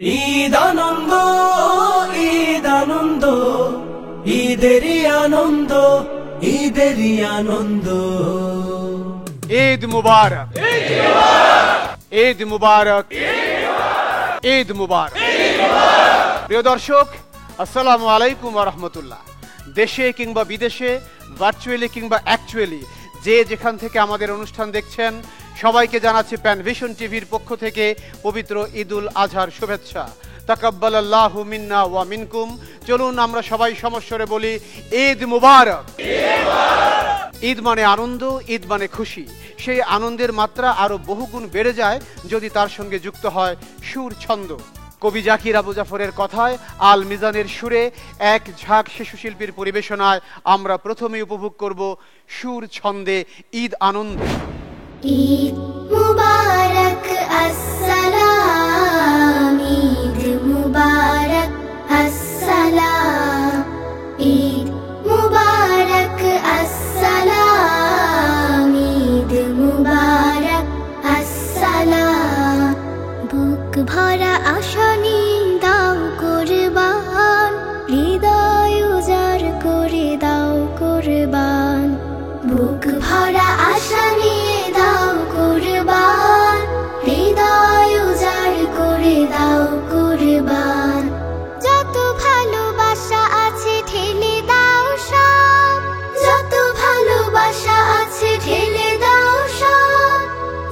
ঈদ আনন্দ, ঈদ আনন্দ, ঈদেরই আনন্দ, ঈদেরই আনন্দ। ঈদ মুবারক, ঈদ মুবারক, ঈদ মুবারক। প্রিয় দর্শক, আসসালামু আলাইকুম ওয়া রাহমাতুল্লাহ। দেশে কিংবা বিদেশে, ভার্চুয়ালি কিংবা অ্যাকচুয়ালি যে যেখান থেকে আমাদের অনুষ্ঠান দেখছেন, সবাইকে জানাচ্ছি প্যানভিশন টিভির পক্ষ থেকে পবিত্র ঈদুল আজহার শুভেচ্ছা। তাকাব্বালাল্লাহু মিন্না ওয়া মিনকুম। চলুন আমরা সবাই সমস্বরে বলি ঈদ মুবারক। ঈদ মানে আনন্দ, ঈদ মানে খুশি। সেই আনন্দের মাত্রা আরো বহুগুণ বেড়ে যায় যদি তার সঙ্গে যুক্ত হয় সুর ছন্দ। কবি জাকির আবু জাফরের কথায়, আল মিজানের সুরে এক ঝাঁক শিশু শিল্পীর পরিবেশনায় আমরা প্রথমেই উপভোগ করব সুর ছন্দে ঈদ আনন্দ। ঈদ মুবারক আসসালাম, ঈদ মুবারক আসসালাম, ঈদ মুবারক আসসালাম, ঈদ মুবারক আসসালাম। বুক ভরা আশা নিয়ে দাও কুরবান, হৃদয় উজাড় করে দাও কুরবান। বুক ভরা আশা নিয়ে দাও কুরবান, হৃদয় উজাড় করে দাও কুরবান। যত ভালোবাসা আছে ঢেলে দাও সব, যত ভালোবাসা আছে ঢেলে দাও সব।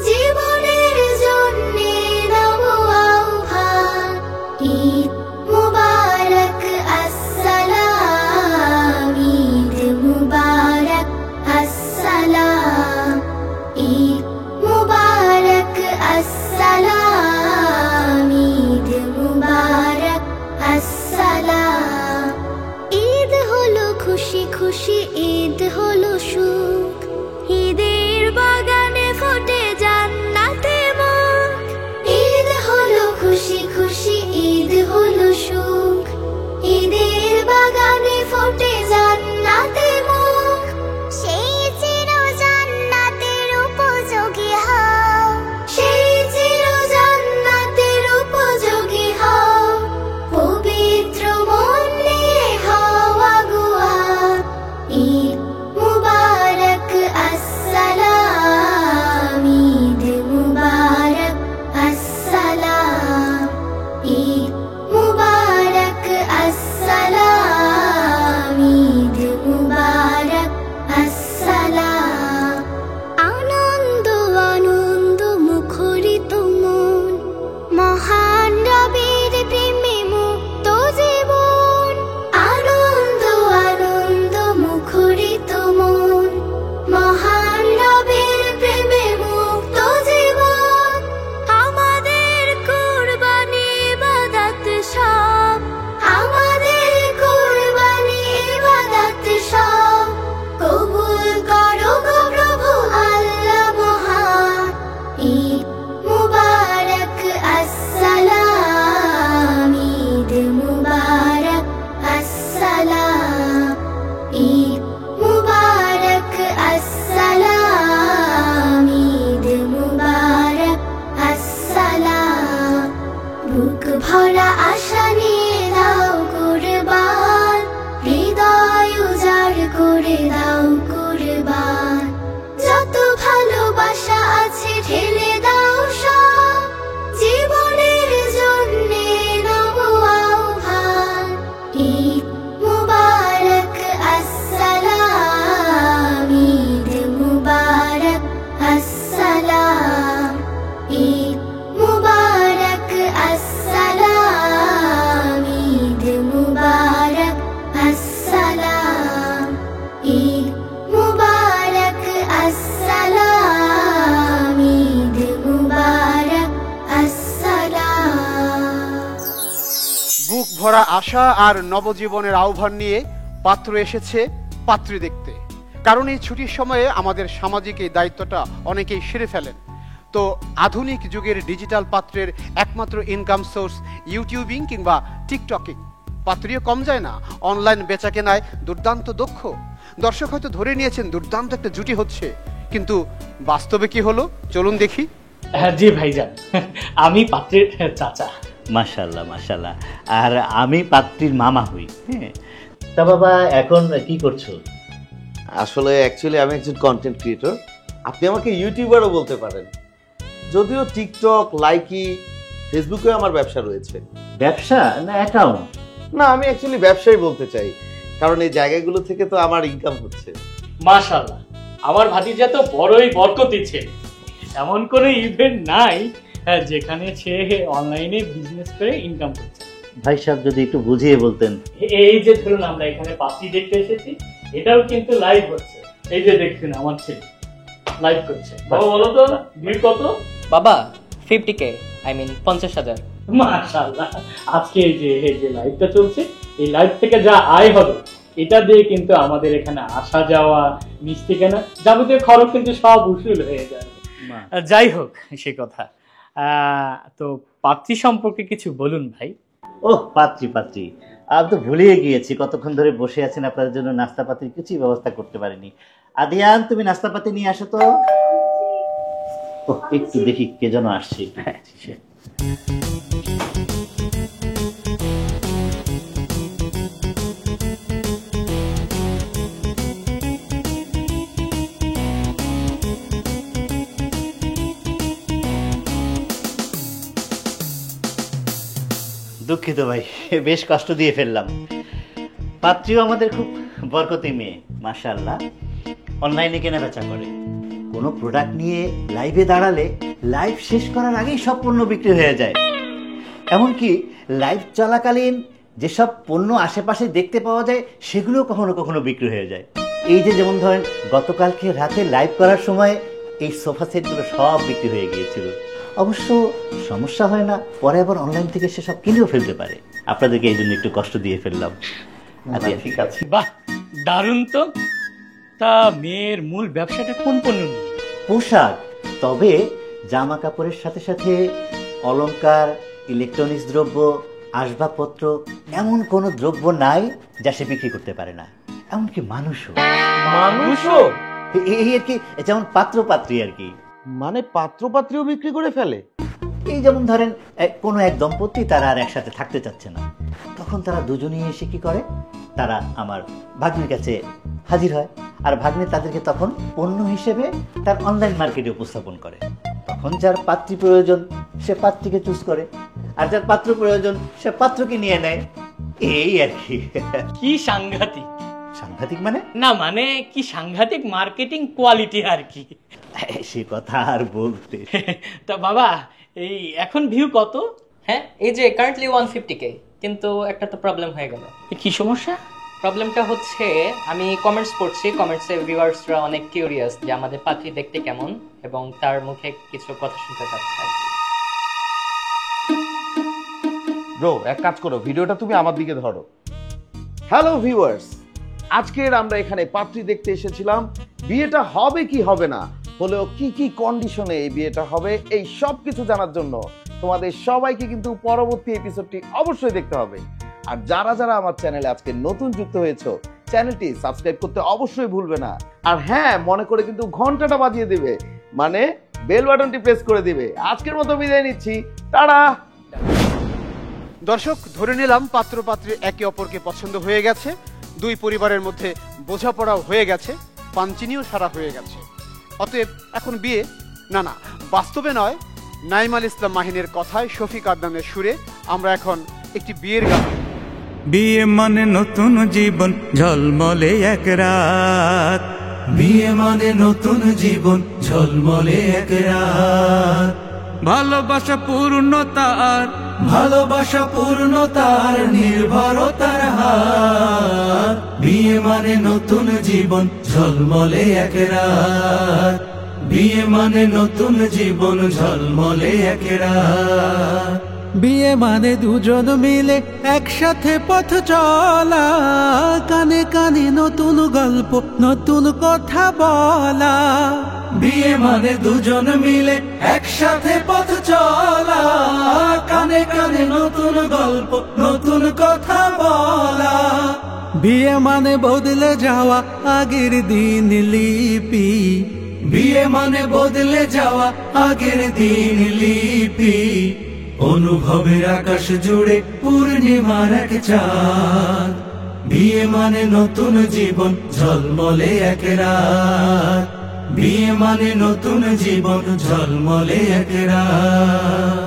জীবনের জন্যে নব আহ্বান, ঈদ মুবারক আসসালাম, ঈদ মুবারক আসসালাম, ঈদ মুবারক আসসালাম, ঈদ মুবারক আসসালাম। ঈদ হলো খুশি খুশি, ঈদ হলো সুখ, ঈদের বাগানে ফোটে জান্নাতে মুখ। ঈদ হলো খুশি খুশি, ঈদ হলো সুখ, ঈদের বাগানে ফোটে জান্নাতে মুখ। সেই চির জান্নাতের উপযোগী হও, সেই চির জান্নাতের উপযোগী হও। পবিত্র মন নিয়ে হও আগুয়া, ঈদ মুবারক আসসালাম, ঈদ মুবারক আসসালাম, ঈদ মুবারক আসসালাম, ঈদ মুবারক আসসালাম। আনন্দ আনন্দ মুখরিত মন, মহান রবের প্রেমে মুক্ত জীবন। আনন্দ আনন্দ মুখরিত মন, মহান রবের প্রেমে মুক্ত জীবন। আমাদের কুরবানি ইবাদত সব, আমাদের কুরবানি ইবাদত সব। কবুল করো গো প্রভু আল্লাহ মহান, ঈদ মুবারক আসসালাম, ঈদ মুবারক আসসালাম, ঈদ মুবারক আসসালাম, ঈদ মুবারক আসসালাম। বুক ভরা আশা নিয়ে দাও কুরবান, হৃদয় উজাড় করে দাও কুরবান। যত ভালোবাসা আছে ঢেলে দাও সব, জীবনের জন্যে নব আহ্বান। ঈদ মুবারক আসসালাম, ঈদ মুবারক আসসালাম, ঈদ মুবারক আসসালাম, ঈদ মুবারক আসসালাম, ঈদ মুবারক আসসালাম, ঈদ মুবারক আসসালাম। বুক ভরা আশা আর নবজীবনের আহ্বান নিয়ে পাত্র এসেছে পাত্রী দেখতে। কারণ এই ছুটির সময়ে আমাদের সামাজিক এই দায়িত্বটা অনেকেই সেরে ফেলেন। তো আধুনিক যুগের ডিজিটাল পাত্রের একমাত্র ইনকাম সোর্স ইউটিউবিং কিংবা টিকটকিং। পাত্রীও কম যায় না, অনলাইন বেচা কেনায় দুর্দান্ত দক্ষ। দর্শক হয়তো ধরে নিয়েছেন দুর্দান্ত একটা জুটি হচ্ছে, কিন্তু বাস্তবে কি হলো চলুন দেখি। জি ভাইজান, আমি পাত্রের চাচা। মাশাআল্লাহ মাশাআল্লাহ। আর আমি পাত্রীর মামা হই। হ্যাঁ, তা বাবা এখন কি করছো? আসলে অ্যাকচুয়ালি আমি একজন কন্টেন্ট ক্রিয়েটর, আপনি আমাকে ইউটিউবারও বলতে পারেন। যদিও টিকটক, লাইকি, ফেসবুকে আমার ব্যবসা রয়েছে। ব্যবসা না অ্যাকাউন্ট? না, আমি অ্যাকচুয়ালি ব্যবসাই বলতে চাই, কারণ এই জায়গাগুলো থেকে তো আমার ইনকাম হচ্ছে। মাশাআল্লাহ, আমার ভাতিজা তো বড়ই বরকতি ছেলে। এমন কোনো ইভেন্ট নাই যেখানে সে অনলাইনে বিজনেস করে ইনকাম করছে। ভাই সাহেব যদি একটু বুঝিয়ে বলতেন। এই যে ধরুন আমরা এখানে পাত্রী দেখতে এসেছি, এটাও কিন্তু লাইভ হচ্ছে। এই যে দেখছেন আমার ছেলে লাইভ করছে। বাবা বলো তো ভিড় কত? বাবা 50K, I mean 50,000। মাশাআল্লাহ, আজকে এই যে লাইভটা চলছে, এই লাইভ থেকে যা আয় হবে এটা দিয়ে কিন্তু আমাদের এখানে আসা যাওয়া, মিষ্টি কেনা, যাবতীয় খরচ কিন্তু সব উসুল হয়ে যায়। যাই হোক সে কথা, তো পাত্রী সম্পর্কে কিছু বলুন ভাই। ওহ পাত্রী পাত্রী, আমি তো ভুলিয়ে গিয়েছি, কতক্ষণ ধরে বসে আছেন, আপনাদের জন্য নাস্তাপাতির কিছুই ব্যবস্থা করতে পারিনি। আদিয়ান, তুমি নাস্তাপাতি নিয়ে আসো তো। ওহ, একটু দেখি কে যেন আসছে। দুঃখিত ভাই, বেশ কষ্ট দিয়ে ফেললাম। পাত্রীও আমাদের খুব বরকতি মেয়ে, মাশাআল্লাহ। অনলাইনে কেনাবেচা করে, কোনো প্রোডাক্ট নিয়ে লাইভে দাঁড়ালে লাইভ শেষ করার আগেই সব পণ্য বিক্রি হয়ে যায়। এমনকি লাইভ চলাকালীন যেসব পণ্য আশেপাশে দেখতে পাওয়া যায় সেগুলো কখনো কখনো বিক্রি হয়ে যায়। এই যে যেমন ধরেন গতকালকে রাতে লাইভ করার সময় এই সোফা সেটগুলো সব বিক্রি হয়ে গিয়েছিল। অবশ্য সমস্যা হয় না, পরে আবার অনলাইন থেকে সে সব কিনেও ফেলতে পারে। আপনাদেরকে এই জন্য একটু কষ্ট দিয়ে ফেললাম। ঠিক আছে। বাহ, দারুণ তো। তা মেয়ের মূল ব্যবসাটা কোন পণ্য নিয়ে? পোশাক, তবে জামা কাপড়ের সাথে সাথে অলংকার, ইলেকট্রনিক্স দ্রব্য, আসবাবপত্র, এমন কোনো দ্রব্য নাই যা সে বিক্রি করতে পারে না। এমনকি মানুষও। মানুষও? এই আর কি, যেমন পাত্র পাত্রী আর কি। মানে পাত্রপাত্রীও বিক্রি করে ফেলে? এই যেমন ধরেন কোনো এক দম্পতি তারা আর একসাথে থাকতে চাচ্ছে না, তখন তারা দুজনেই এসে কি করে, তারা আমার ভাগ্নির কাছে হাজির হয়, আর ভাগ্নি তাদেরকে তখন পণ্য হিসেবে তার অনলাইন মার্কেটে উপস্থাপন করে। তখন যার পাত্রী প্রয়োজন সে পাত্রীকে চুজ করে, আর যার পাত্র প্রয়োজন সে পাত্রকে নিয়ে নেয়। এই আর কি। কি সাংঘাতিক! সাংঘাতিক মানে? না মানে কি সাংঘাতিক মার্কেটিং কোয়ালিটি আর কি। সে কথা আর বলতে। তা বাবা, এই এখন ভিউ কত? হ্যাঁ, এই যে কারেন্টলি 150K, কিন্তু একটা তো প্রবলেম হয়ে গেল। কি সমস্যা? প্রবলেমটা হচ্ছে আমি কমেন্টস পড়ছি, কমেন্টসে ভিউয়ার্সরা অনেক কিউরিয়াস যে আমাদের পাত্রী দেখতে কেমন, এবং তার মুখে কিছু কথা শুনতে চাচ্ছে। ব্রো, এক কাজ করো, ভিডিওটা তুমি আমার দিকে ধরো। হ্যালো ভিউয়ার্স, আজকের আমরা এখানে পাত্রী দেখতে এসেছিলাম। বিয়েটা হবে কি হবে না, হলেও কি কি কন্ডিশনে এই বিয়েটা হবে, এই সব কিছু জানার জন্য তোমাদের সবাইকে কিন্তু পরবর্তী এপিসোডটি অবশ্যই দেখতে হবে। আর যারা যারা আমার চ্যানেলে আজকে নতুন যুক্ত হয়েছো, চ্যানেলটি সাবস্ক্রাইব করতে অবশ্যই ভুলবে না। আর হ্যাঁ, মনে করে কিন্তু ঘন্টাটা বাজিয়ে দিবে, মানে বেল বাটনটি প্রেস করে দিবে। আজকের মতো বিদায় নিচ্ছি, টাটা। দর্শক, ধরে নিলাম পাত্র পাত্রী একে অপরকে পছন্দ হয়ে গেছে, দুই পরিবারের মধ্যে বোঝাপড়াও হয়ে গেছে, পাঞ্চিনিও সারা হয়ে গেছে। অতএব এখন বিয়ে? না না, বাস্তবে নয়, নাইমাল ইসলাম মাহিনের কথায়, শফিক আদনানের সুরে আমরা এখন একটি বিয়ের গান। বিয়ে মানে নতুন জীবন, ঝলমলে এক রাত। বিয়ে মানে নতুন জীবন, ঝলমলে এক রাত। ভালোবাসা পূর্ণতার, ভালোবাসা পূর্ণতার, নির্ভরতার হাত। বিয়ে মানে নতুন জীবন, ঝলমলে এক রাত। বিয়ে মানে নতুন জীবন, ঝলমলে এক রাত। বিয়ে মানে দুজন মিলে একসাথে পথ চলা, কানে কানে নতুন গল্প, নতুন কথা বলা। বিয়ে মানে দুজন মিলে একসাথে পথ চলা, কানে কানে নতুন গল্প, নতুন কথা বলা। বিয়ে মানে বদলে যাওয়া আগের দিন লিপি। বিয়ে মানে বদলে যাওয়া আগের দিন লিপি। অনুভবের আকাশ জুড়ে পূর্ণিমার এক চাঁদ। বিয়ে মানে নতুন জীবন, ঝলমলে এক রাত। বিয়ে মানে নতুন জীবন, ঝলমলে এক রাত।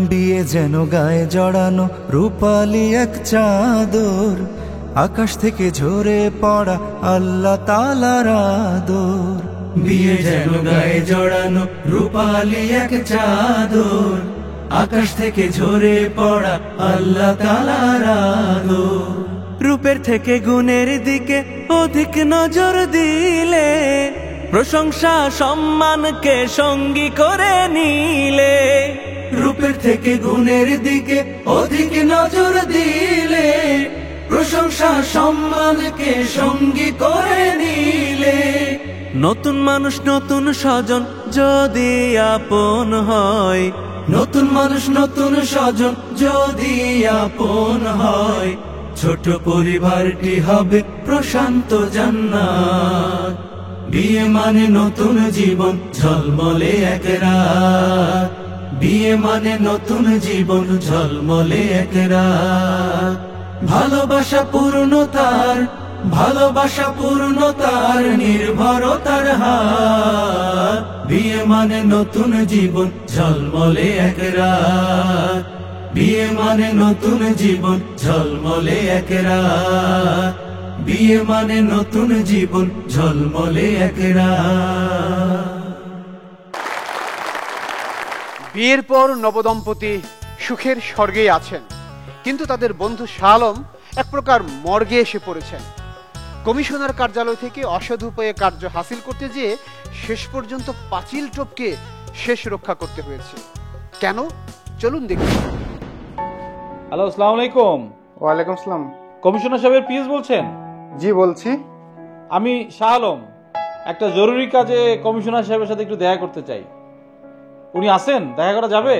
বিয়ে যেন গায়ে জড়ানো রূপালি এক চাদর, আকাশ থেকে ঝরে পড়া আল্লাহ তাআলার আদর। বিয়ে যেন গায়ে জড়ানো রূপালি এক চাদর, আকাশ থেকে ঝরে পড়া আল্লাহ তাআলার আদর। রূপের থেকে গুণের দিকে অধিক নজর দিলে, প্রশংসা সম্মানকে সঙ্গী করে নিলে। রূপের থেকে গুণের দিকে অধিক নজর দিলে, প্রশংসা সম্মানকে সঙ্গী করে নিলে। নতুন মানুষ নতুন স্বজন যদি আপন হয়, নতুন মানুষ নতুন স্বজন যদি আপন হয়, ছোট পরিবারটি হবে প্রশান্ত জান্নাত। বিয়ে মানে নতুন জীবন, ঝলমলে এক রাত। বিয়ে মানে নতুন জীবন, ঝলমলে এক রাত। ভালোবাসা পূর্ণতার, ভালোবাসা পূর্ণতার নির্ভরতার হাত। বিয়ে মানে নতুন জীবন, ঝলমলে এক রাত। বিয়ে মানে নতুন জীবন, ঝলমলে এক রাত। বিয়ে মানে নতুন জীবন, ঝলমলে এক রাত। বিয়ের পর নবদম্পতি সুখের স্বর্গে আছেন, কিন্তু তাদের বন্ধু শাহ আলম এক প্রকার মর্গে এসে পড়েছেন। কমিশনার কার্যালয় থেকে অসাধু উপায়ে কার্য হাসিল করতে যেয়ে শেষ পর্যন্ত পাঁচিল টপকে শেষ রক্ষা করতে হয়েছে। কেন? চলুন দেখি। হ্যালো, আসসালামু আলাইকুম। ওয়ালাইকুম আসসালাম। কমিশনার সাহেবের পিএস বলছেন? জি বলছি। আমি শাহ আলম, একটা জরুরি কাজে কমিশনার সাহেবের সাথে একটু দেখা করতে চাই। উনি আছেন? দেখা করা যাবে?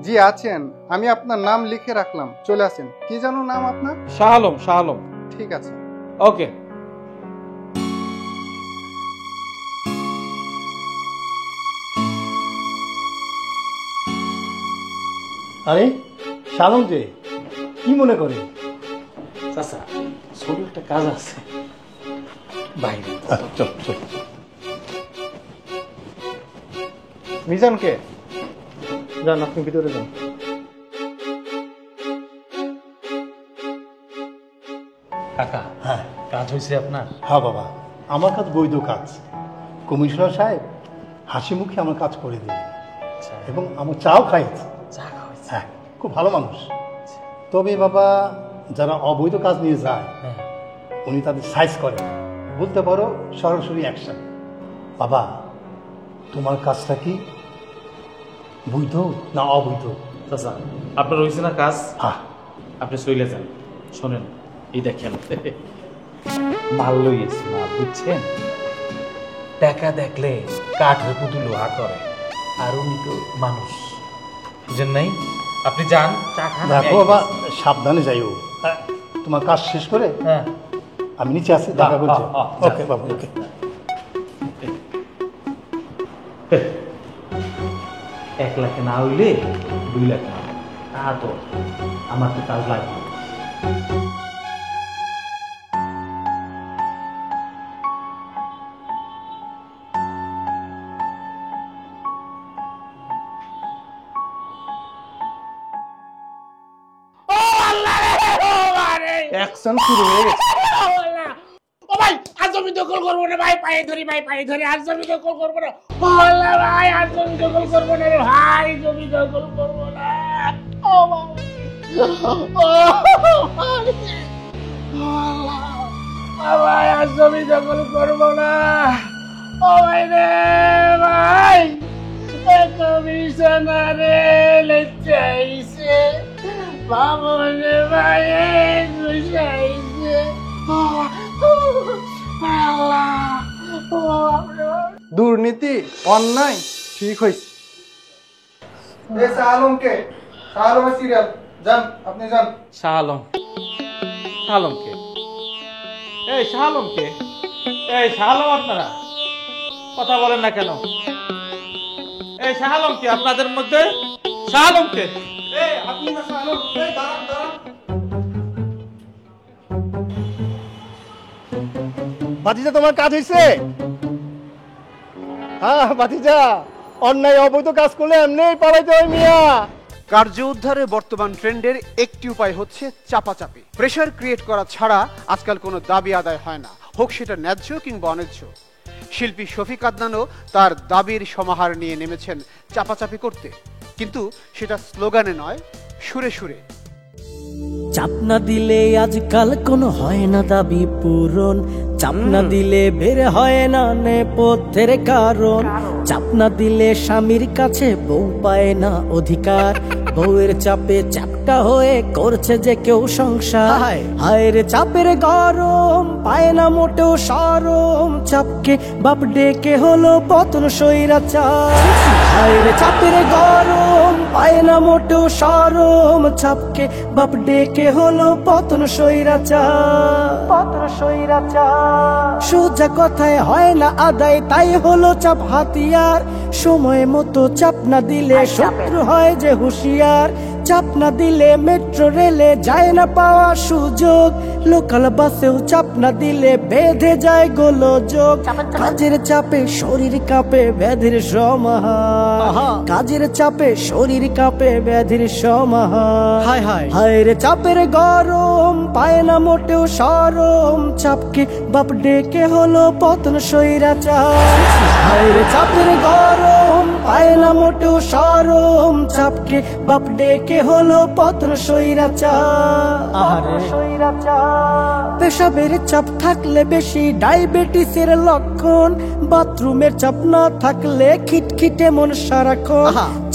জি আছেন, আমি আপনার নাম লিখে রাখলাম, চলে আসেন। কি জানো নাম আপনার? শাহ আলম। শাহ আলম। ঠিক আছে, ওকে। আরে শালম যে, কি মনে করে? চাচা, ছোট একটা কাজ আছে বাইরে। চল চল। মিজানকে যান, আপনি ভিতরে যান। কাকা, হ্যাঁ কাজ হয়েছে আপনার? হ্যাঁ বাবা, আমার কাজ বৈধ কাজ। কমিশনার সাহেব হাসি মুখে আমার কাজ করে দিলেন এবং আমার চাও খাইছে। হ্যাঁ, খুব ভালো মানুষ। তবে বাবা, যারা অবৈধ কাজ নিয়ে যায় উনি তাদের সাইজ করেন, বলতে পারো সরাসরি অ্যাকশন। বাবা, তোমার কাজটা কি বৈধ না অবৈধ? চাচা, আপনার হয়েছে না কাজ? হ্যাঁ। আপনি চলে যান। শোনেন, এই দেখেন মাল লইয়েছি না, বুঝছেন? টাকা দেখলে কাঠের পুতুল লোহা করে, আর উনি তো মানুষ, বুঝেন নাই? আপনি যান, চা খান। দেখো বাবা, সাবধানে যাইও। তোমার কাজ শেষ করে হ্যাঁ আমি নিচে আসি, দেখা করছি। ওকে বাবা, ওকে। 1 লাখ না হইলে 2 লাখ না, তা তো আমার তো কাজ লাগবে। অ্যাকশন শুরু হয়ে গেছে। ও ভাই, আর জমি দখল করবো না ভাই, পায়ে ধরি ভাই, পায়ে ধরি। আর জমি দখল করবো না। ও আল্লাহ ভাই, আর জমি দখল করবো না রে ভাই, জমি দখল করবো না। ও ভাই, ও আল্লাহ ভাই, আর জমি দখল করবো না। ও ভাই রে ভাই, কমিশনারে লেচাইছে, বাবনে ভাই গুছাইছে। দুর্নীতি, অন্যায় ঠিক হয়েছে। আলমকে, আলমের সিরিয়াল যান, আপনি যান। শাহ আলম। শাহ আলমকে? এই শাহ আলমকে? এই শাহ আলম, আপনারা কথা বলেন না কেন? এই শাহ আলম কি আপনাদের মধ্যে? শাহ আলমকে। এই আপনি না শাহ আলম, এই দাঁড়ান দাঁড়ান। ভাতিজা তোমার কাজ হয়েছে? হ্যাঁ ভাতিজা, অন্যায় অবৈধ কাজ করলে এমনি পালাইতে হয় মিয়া। কার্য উদ্ধারের বর্তমান ট্রেন্ডের একটি উপায় হচ্ছে চাপাচাপি। প্রেশার ক্রিয়েট করা ছাড়া আজকাল কোনো দাবি আদায় হয় না, হোক সেটা ন্যায্য কিংবা অন্যায্য। শিল্পী শফিক আদনানও তার দাবির সমাহার নিয়ে নেমেছেন চাপাচাপি করতে, কিন্তু সেটা স্লোগানে নয়, সুরে সুরে। চাপ না দিলে আজকাল কোনো হয় না দাবি পূরণ, চাপ না দিলে বের হয় না নেপথ্যের কারণ, চাপ না দিলে স্বামীর কাছে বউ পায় না অধিকার, বউয়ের চাপে চাপটা হয়ে করছে যে কেউ সংসার। হায় রে চাপের গরম পায় না মোটেও সরম, চাপকে বাপ ডেকে হলো পতন স্বৈরাচার। হায় রে চাপের গরম পায় না মোটেও সরম, চাপকে বাপ ডেকে হলো পতন স্বৈরাচার। পতন স্বৈরাচার সোজা কথায় হয় না আদায়, তাই হলো চাপ হাতিয়ার। সময় মতো চাপ না দিলে শত্রু হয় যে হুঁশিয়ার, চাপ না দিলে মেট্রো রেলে যায় না পাওয়া সুযোগ, লোকাল বাসেও চাপ না দিলে বেঁধে যায় গোলযোগ। কাজের চাপে শরীর কাঁপে ব্যাধির সমাহার, কাজের চাপে শরীর কাঁপে ব্যাধির সমাহার। হায় হায় হায় রে চাপের গরম পায় না মোটেও সরম, চাপকে বাপ ডেকে হলো পতন স্বৈরাচার। হায় রে চাপের গরম পায় না মোটেও সরম, চাপকে বাপ ডেকে হলো পতন স্বৈরাচার। পেশাবের চাপ থাকলে বেশি ডায়াবেটিসের লক্ষণ, বাথরুমের চাপ না থাকলে খিটখিটে মন সারাক্ষণ,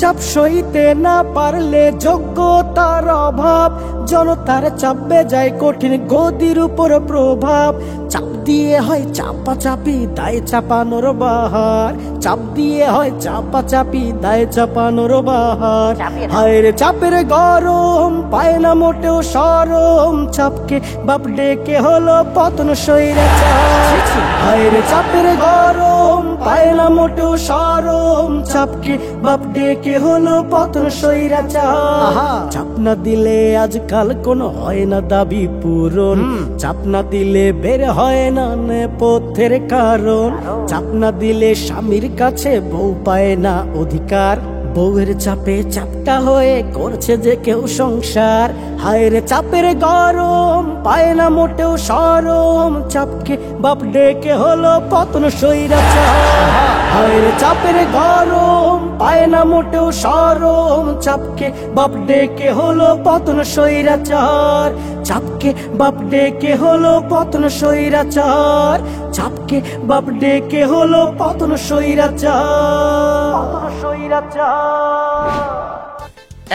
চাপ সইতে না পারলে যোগ্যতার অভাব, জনতার চাপে যায় কঠিন গদির উপর প্রভাব। চাপ দিয়ে হয় চাপা চাপি দায় চাপানোর বাহার, চাপ দিয়ে হয় চাপা চাপি দায় চাপানোর বাহার। হায় রে চাপের গরম পায় না মোটেও সরম, চাপকে বাপ ডেকে হলো পতন স্বৈরাচার। হায় রে চাপের গরম পায় না মোটেও সরম, চাপকে বাপ ডেকে হলো পতন স্বৈরাচার। চাপ না দিলে আজকাল কোনো হয় না দাবি পূরণ, চাপ না দিলে বের হয় না নেপথ্যের কারণ, চাপ না দিলে স্বামীর কাছে বউ পায় না অধিকার, বউয়ের চাপে চাপটা হয়ে করছে যে কেউ সংসার। হায় রে চাপের গরম পায় না মোটেও সরম, চাপকে বাপ ডেকে হলো পতন স্বৈরাচার। হায় রে চাপের গরম পায় না মোটেও সরম, চাপকে বাপ ডেকে হলো পতন স্বৈরাচার। চাপকে বাপ ডেকে হলো পতন স্বৈরাচার, চাপকে বাপ ডেকে হলো পতন স্বৈরাচার। পতন স্বৈরাচার।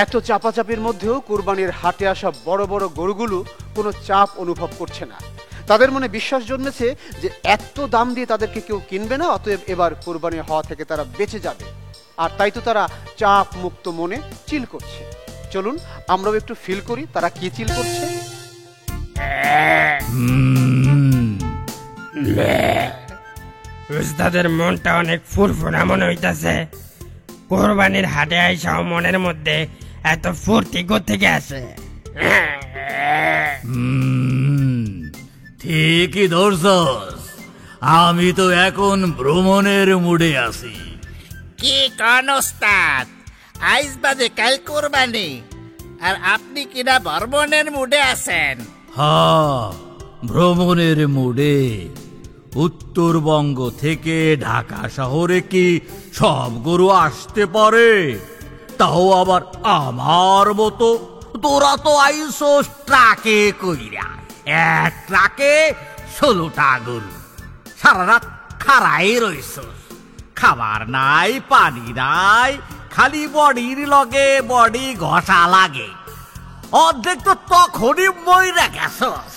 এত চাপাচাপির মধ্যেও কুরবানির হাটে আসা বড় বড় গরুগুলো কোনো চাপ অনুভব করছে না। তাদের মনে বিশ্বাস জন্মেছে যে এত দাম দিয়ে তাদেরকে কেউ কিনবে না, অতএব এবার কুরবানি হওয়া থেকে তারা বেঁচে যাবে। আর তাই তো তারা চাপ মুক্ত মনে চিল করছে। চলুন আমরাও একটু ফিল করি তারা কি চিল করছে। উস্তাদের মনটা অনেক ফুরফুরা মনে হইতাছে। কোরবানির হাটে আইসাও মনের মধ্যে এত ফুর্তি কোত্থেকে আসে? ঠিকই ধরছস, আমি তো এখন ভ্রমণের মুডে আছি। কি কান ওস্তাদ, আইজ বাদে কাল কোরবানি আর আপনি কিনা ভ্রমণের মুডে আছেন? হ্যাঁ, ভ্রমণের মুডে। উত্তরবঙ্গ থেকে ঢাকা শহরে কি সব গরু আসতে পারে? তাও আবার আমার মতো। তোরা তো আইসোস ট্রাকে কইরা, এক ট্রাকে 16টা গরু। সারা রাত খাড়াই রইছস, খাবার নাই পানি নাই, খালি বডির লগে বডি ঘষা লাগে। অর্ধেক তো তখনই মইরা গেছস।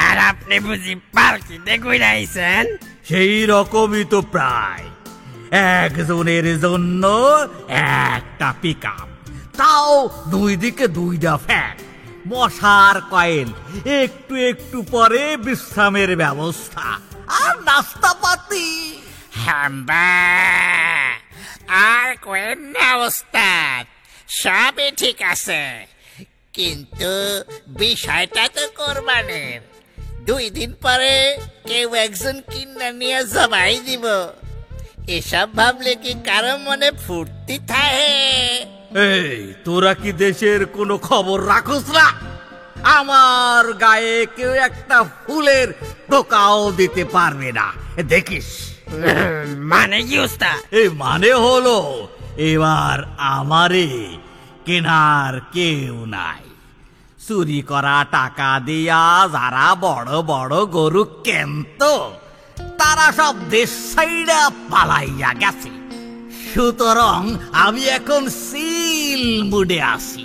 আর আপনি বুঝি পালকিতে কইরা আইছেন? সেই রকমই তো প্রায়। একজনের জন্য একটা পিকআপ, তাও দুই দিকে 2টা ফ্যান, মশার কয়েল, একটু একটু পরে বিশ্রামের ব্যবস্থা আর নাস্তা পাতি। হাম্বা, আর কোয়েন না ওস্তাদ, সবই ঠিক আছে, কিন্তু বিষয়টা তো কোরবানির। 2 দিন পরে কেউ একজন কিনা নিয়ে জবাই দিব, এসব ভাবলে কি কারো মনে ফুর্তি থাকে? এই তোরা কি দেশের কোনো খবর রাখোস না? আমার গায়ে কেউ একটা ফুলের টোকাও দিতে পারবে না, দেখিস। মানে কি ওস্তাদ? এই মানে হলো এবার আমারে কেনার কেউ নাই। চুরি করা টাকা দিয়া যারা বড় বড় গরু কেনত তারা সব দেশ সাইডা পালাইয়া গেছে। সুতরাং আমি এখন সিল মুডে আছি।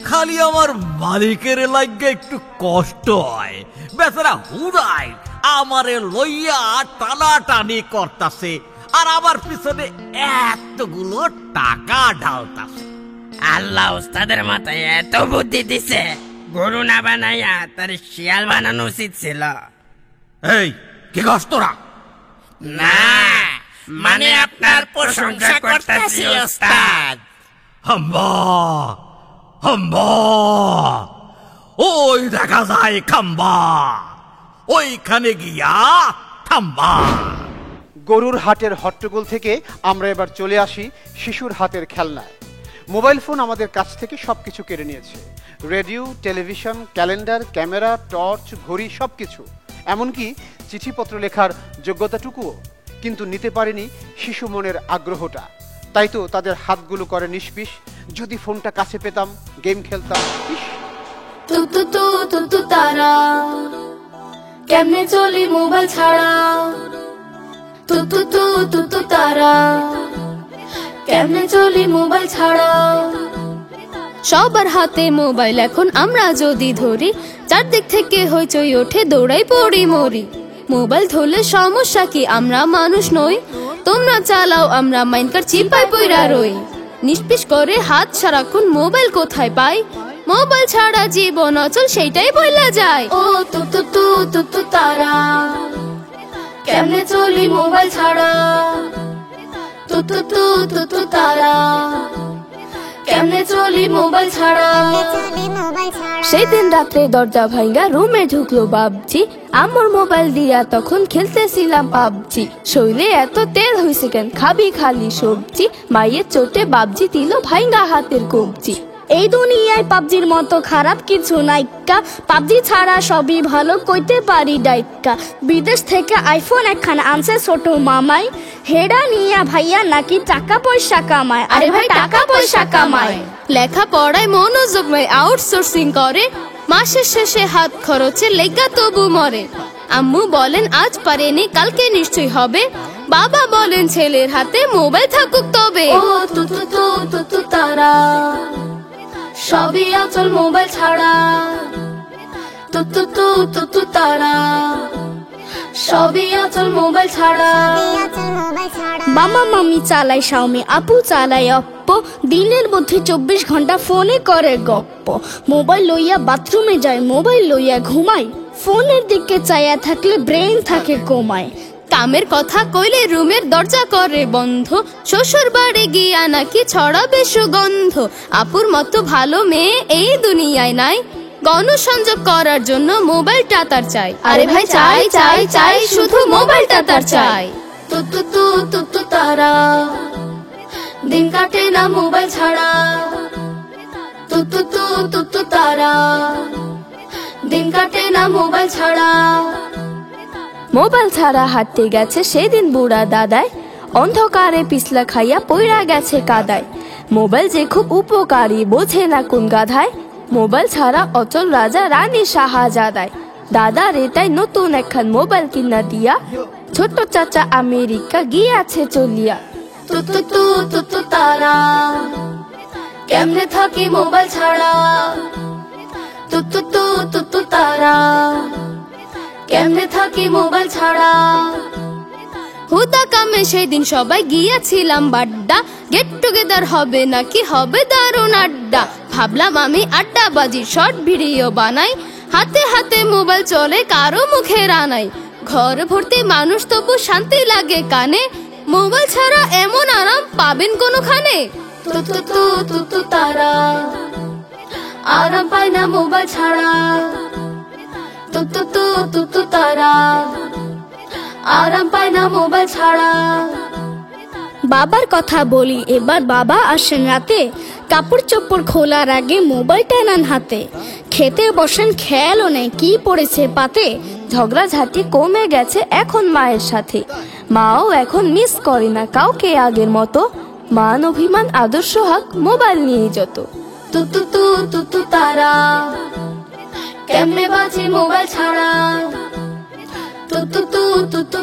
খালি আমার মালিকের লাগে একটু কষ্ট হয়, বেচারা হুদাই আমারে লইয়া টানাটানি করতাছে আর আমার পিছনে এতগুলো টাকা ঢালতাছে। আল্লাহ ওস্তাদের মাথায় এত বুদ্ধি দিছে, গরু না বানাইয়া তার শিয়াল বানানো উচিত ছিল। এই কি কস তোরা? না, মানে আপনার প্রশংসা করতেছি ওস্তাদ। হাম্বা হাম্বা, ওই দেখা যায় খাম্বা, ওইখানে গিয়া থাম্বা। গরুর হাটের হট্টগোল থেকে আমরা এবার চলে আসি শিশুর হাতের খেলনায়। মোবাইল ফোন আমাদের কাছ থেকে সবকিছু কেড়ে নিয়েছে, radio, television, calendar, camera, torch, ঘড়ি, সবকিছু, এমনকি চিঠিপত্র লেখার যোগ্যতাটুকুও। কিন্তু নিতে পারেনি শিশু মনের আগ্রহটা। তাই তো তাদের হাতগুলো করে নিষ্পিস। যদি ফোনটা কাছে পেতাম, গেম খেলতাম। তারা কেমনে চলি মোবাইল ছাড়া, তারা কেমনে চলি মোবাইল ছাড়া। সবার হাতে মোবাইল এখন, আমরা যদি ধরি চারদিক থেকে হইচই ওঠে, দৌড়াই পড়ি মরি। মোবাইল ধরলে সমস্যা কি? আমরা মানুষ নই? তোমরা চালাও, আমরা মাইনকার চিপাই পইরা রই। নিষ্পিস করে হাত সারাক্ষণ, মোবাইল কোথায় পাই? মোবাইল ছাড়া জীবন অচল, সেইটাই বইলা যায়। ও তারা কেমনে চলি মোবাইল ছাড়া, তারা কেমনে চলি মোবাইল ছাড়া। সেদিন রাত্রে দরজা ভাঙ্গা রুমে ঢুকলো বাবজি, আমার মোবাইল দিয়া তখন খেলতেছিলাম পাবজি। শরীরে এত তেল হইছে কেন, খাবি খালি সবজি। মায়ের চোটে বাবজি দিল ভাঙ্গা হাতের কবজি। এই দুনিয়ায় পাবজির মতো খারাপ কিছু নাইকা, পাবজি ছাড়া সবই ভালো কইতে পারি ডাইকা। বিদেশ থেকে আইফোন একখানা আনছে ছোট মামাই, হেডা নিয়া ভাইয়া নাকি টাকা পয়সা কামায়। আরে ভাই টাকা পয়সা কামায়, লেখা পড়ায় মনোযোগ নাই, আউটসোর্সিং করে। মাসের শেষে হাত খরচে লেগা তবু মরে। আম্মু বলেন আজ পারেনি, কালকে নিশ্চয়ই হবে। বাবা বলেন ছেলের হাতে মোবাইল থাকুক তবে। ও তারা সবই অচল মোবাইল ছাড়া, তারা সবই অচল মোবাইল ছাড়া। মামা মামি চালায় শাওমি, আপু চালায় অপ্পো, দিনের মধ্যে 24 ঘন্টা ফোনে করে গপ্প। মোবাইল লইয়া বাথরুমে যায়, মোবাইল লইয়া ঘুমায়, ফোনের দিকে চাইয়া থাকলে ব্রেন থাকে কমায়। কামের কথা কইলে রুমের দরজা করে বন্ধ, শ্বশুর বাড়ি গিয়া নাকি ছড়াবে সুগন্ধ। আপুর মতো ভালো মেয়ে এই দুনিয়ায় নাই, গণসংযোগ করার জন্য মোবাইলটা তার চাই। আরে ভাই চাই চাই চাই, শুধু মোবাইলটা তার চাই। তারা দিন কাটে না মোবাইল ছাড়া, তারা দিন কাটে না মোবাইল ছাড়া। মোবাইল ছাড়া হাঁটতে গেছে সেদিন বুড়া দাদায়, অন্ধকারে পিছলা খাইয়া পইরা গেছে কাদায়। মোবাইল যে খুব উপকারী, বোঝে না কোন গাধায়। মোবাইল ছাড়া অচল রাজা রানী শাহজাদায়। দাদা রেতাই নতুন একখান মোবাইল কিনা দিয়া, ছোট চাচা আমেরিকা গিয়াছে চলিয়া। তারা কেমনে থাকি মোবাইল ছাড়া, তারা কেমনে থাকি মোবাইল ছাড়া। হুদা কামে সেই দিন সবাই গিয়েছিলাম বাড্ডা, গেট টুগেদার হবে নাকি হবে দারুণ আড্ডা। ভাবলাম আমি আড্ডা বাজি, শর্ট ভিডিও বানাই, হাতে হাতে মোবাইল চলে কারো মুখে রানাই। ঘর ভর্তি মানুষ তবু শান্তি লাগে কানে, মোবাইল ছাড়া এমন আরাম পাবেন কোনোখানে? তারা আরাম পায় না মোবাইল ছাড়া। তারা আরাম পায় না মোবাইল ছাড়া। বাবার কথা বলি এবার, বাবা আসেন রাতে, কাপড় চোপড় খোলার আগে মোবাইলটা নেন হাতে। খেতে বসেন খেয়ালও নেই কি পড়েছে পাতে, ঝগড়াঝাটি কমে গেছে এখন মায়ের সাথে। মাও এখন মিস করে না কাউকে আগের মতো, মান অভিমান আদর্শ হাক মোবাইল নিয়ে যত। তারা কেমনে বাঁচে মোবাইল ছাড়া?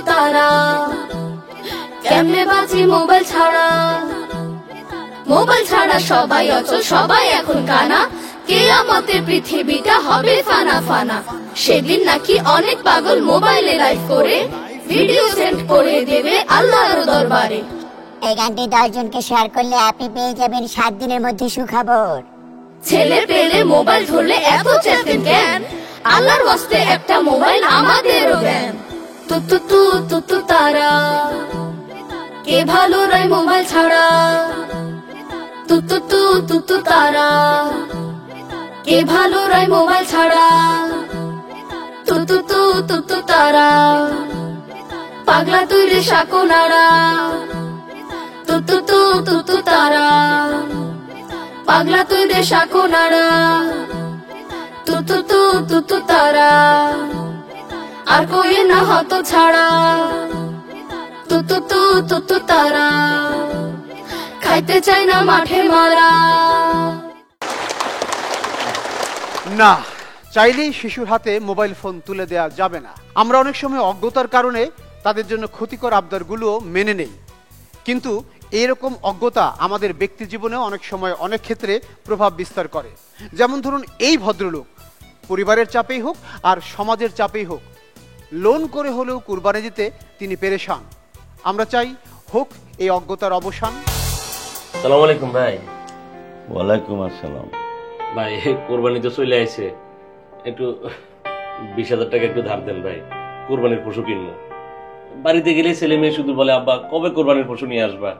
তারা কেমনে বাঁচে মোবাইল ছাড়া? মোবাইল ছাড়া সবাই অচল, সবাই এখন কানা, কিয়ামতের পৃথিবীটা হবে ফানা ফানা। সেদিন নাকি অনেক পাগল মোবাইলে লাইভ করে ভিডিও সেন্ড করে দেবে আল্লাহর দরবারে। এই গানটি 10 জনকে শেয়ার করলে আপনি পেয়ে যাবেন 7 দিনের মধ্যে সুখবর। ছেলে পেলে মোবাইল ধরলে এত চেতেন কেন? আল্লাহর ওয়াস্তে একটা মোবাইল আমাদেরও দেন। তারা কে ভালো রায় মোবাইল ছাড়া? তারা কে ভালো রায় মোবাইল ছাড়া? তারা পাগলা তুই রে সাকো নাড়া। তারা পাগলা তুই রে সাকো নাড়া। তারা আর কই না হতো ছাড়া। তারা খাইতে চাই না মাঠে মারা। না, চাইলেই শিশুর হাতে মোবাইল ফোন তুলে দেওয়া যাবে না। আমরা অনেক সময় অজ্ঞতার কারণে তাদের জন্য ক্ষতিকর আবদারগুলো মেনে নেই, কিন্তু এরকম অজ্ঞতা আমাদের ব্যক্তি জীবনেও অনেক সময় অনেক ক্ষেত্রে প্রভাব বিস্তার করে। যেমন ধরুন, এই ভদ্রলোক পরিবারের চাপেই হোক আর সমাজের চাপেই হোক লোন করে হলেও কুরবানি দিতে তিনি পেরেশান। আমরা চাই হোক এই অজ্ঞতার অবসান। আসসালামু আলাইকুম ভাই। ওয়ালাইকুম আসসালাম। ভাই কোরবানি তো চলে আসছে, একটু 20,000 টাকা একটু ধার দেন ভাই, কোরবানির পশু কিনবো। বাড়িতে গেলে ছেলে মেয়ে শুধু বলে আব্বা কবে কোরবানির পশু নিয়ে আসবা,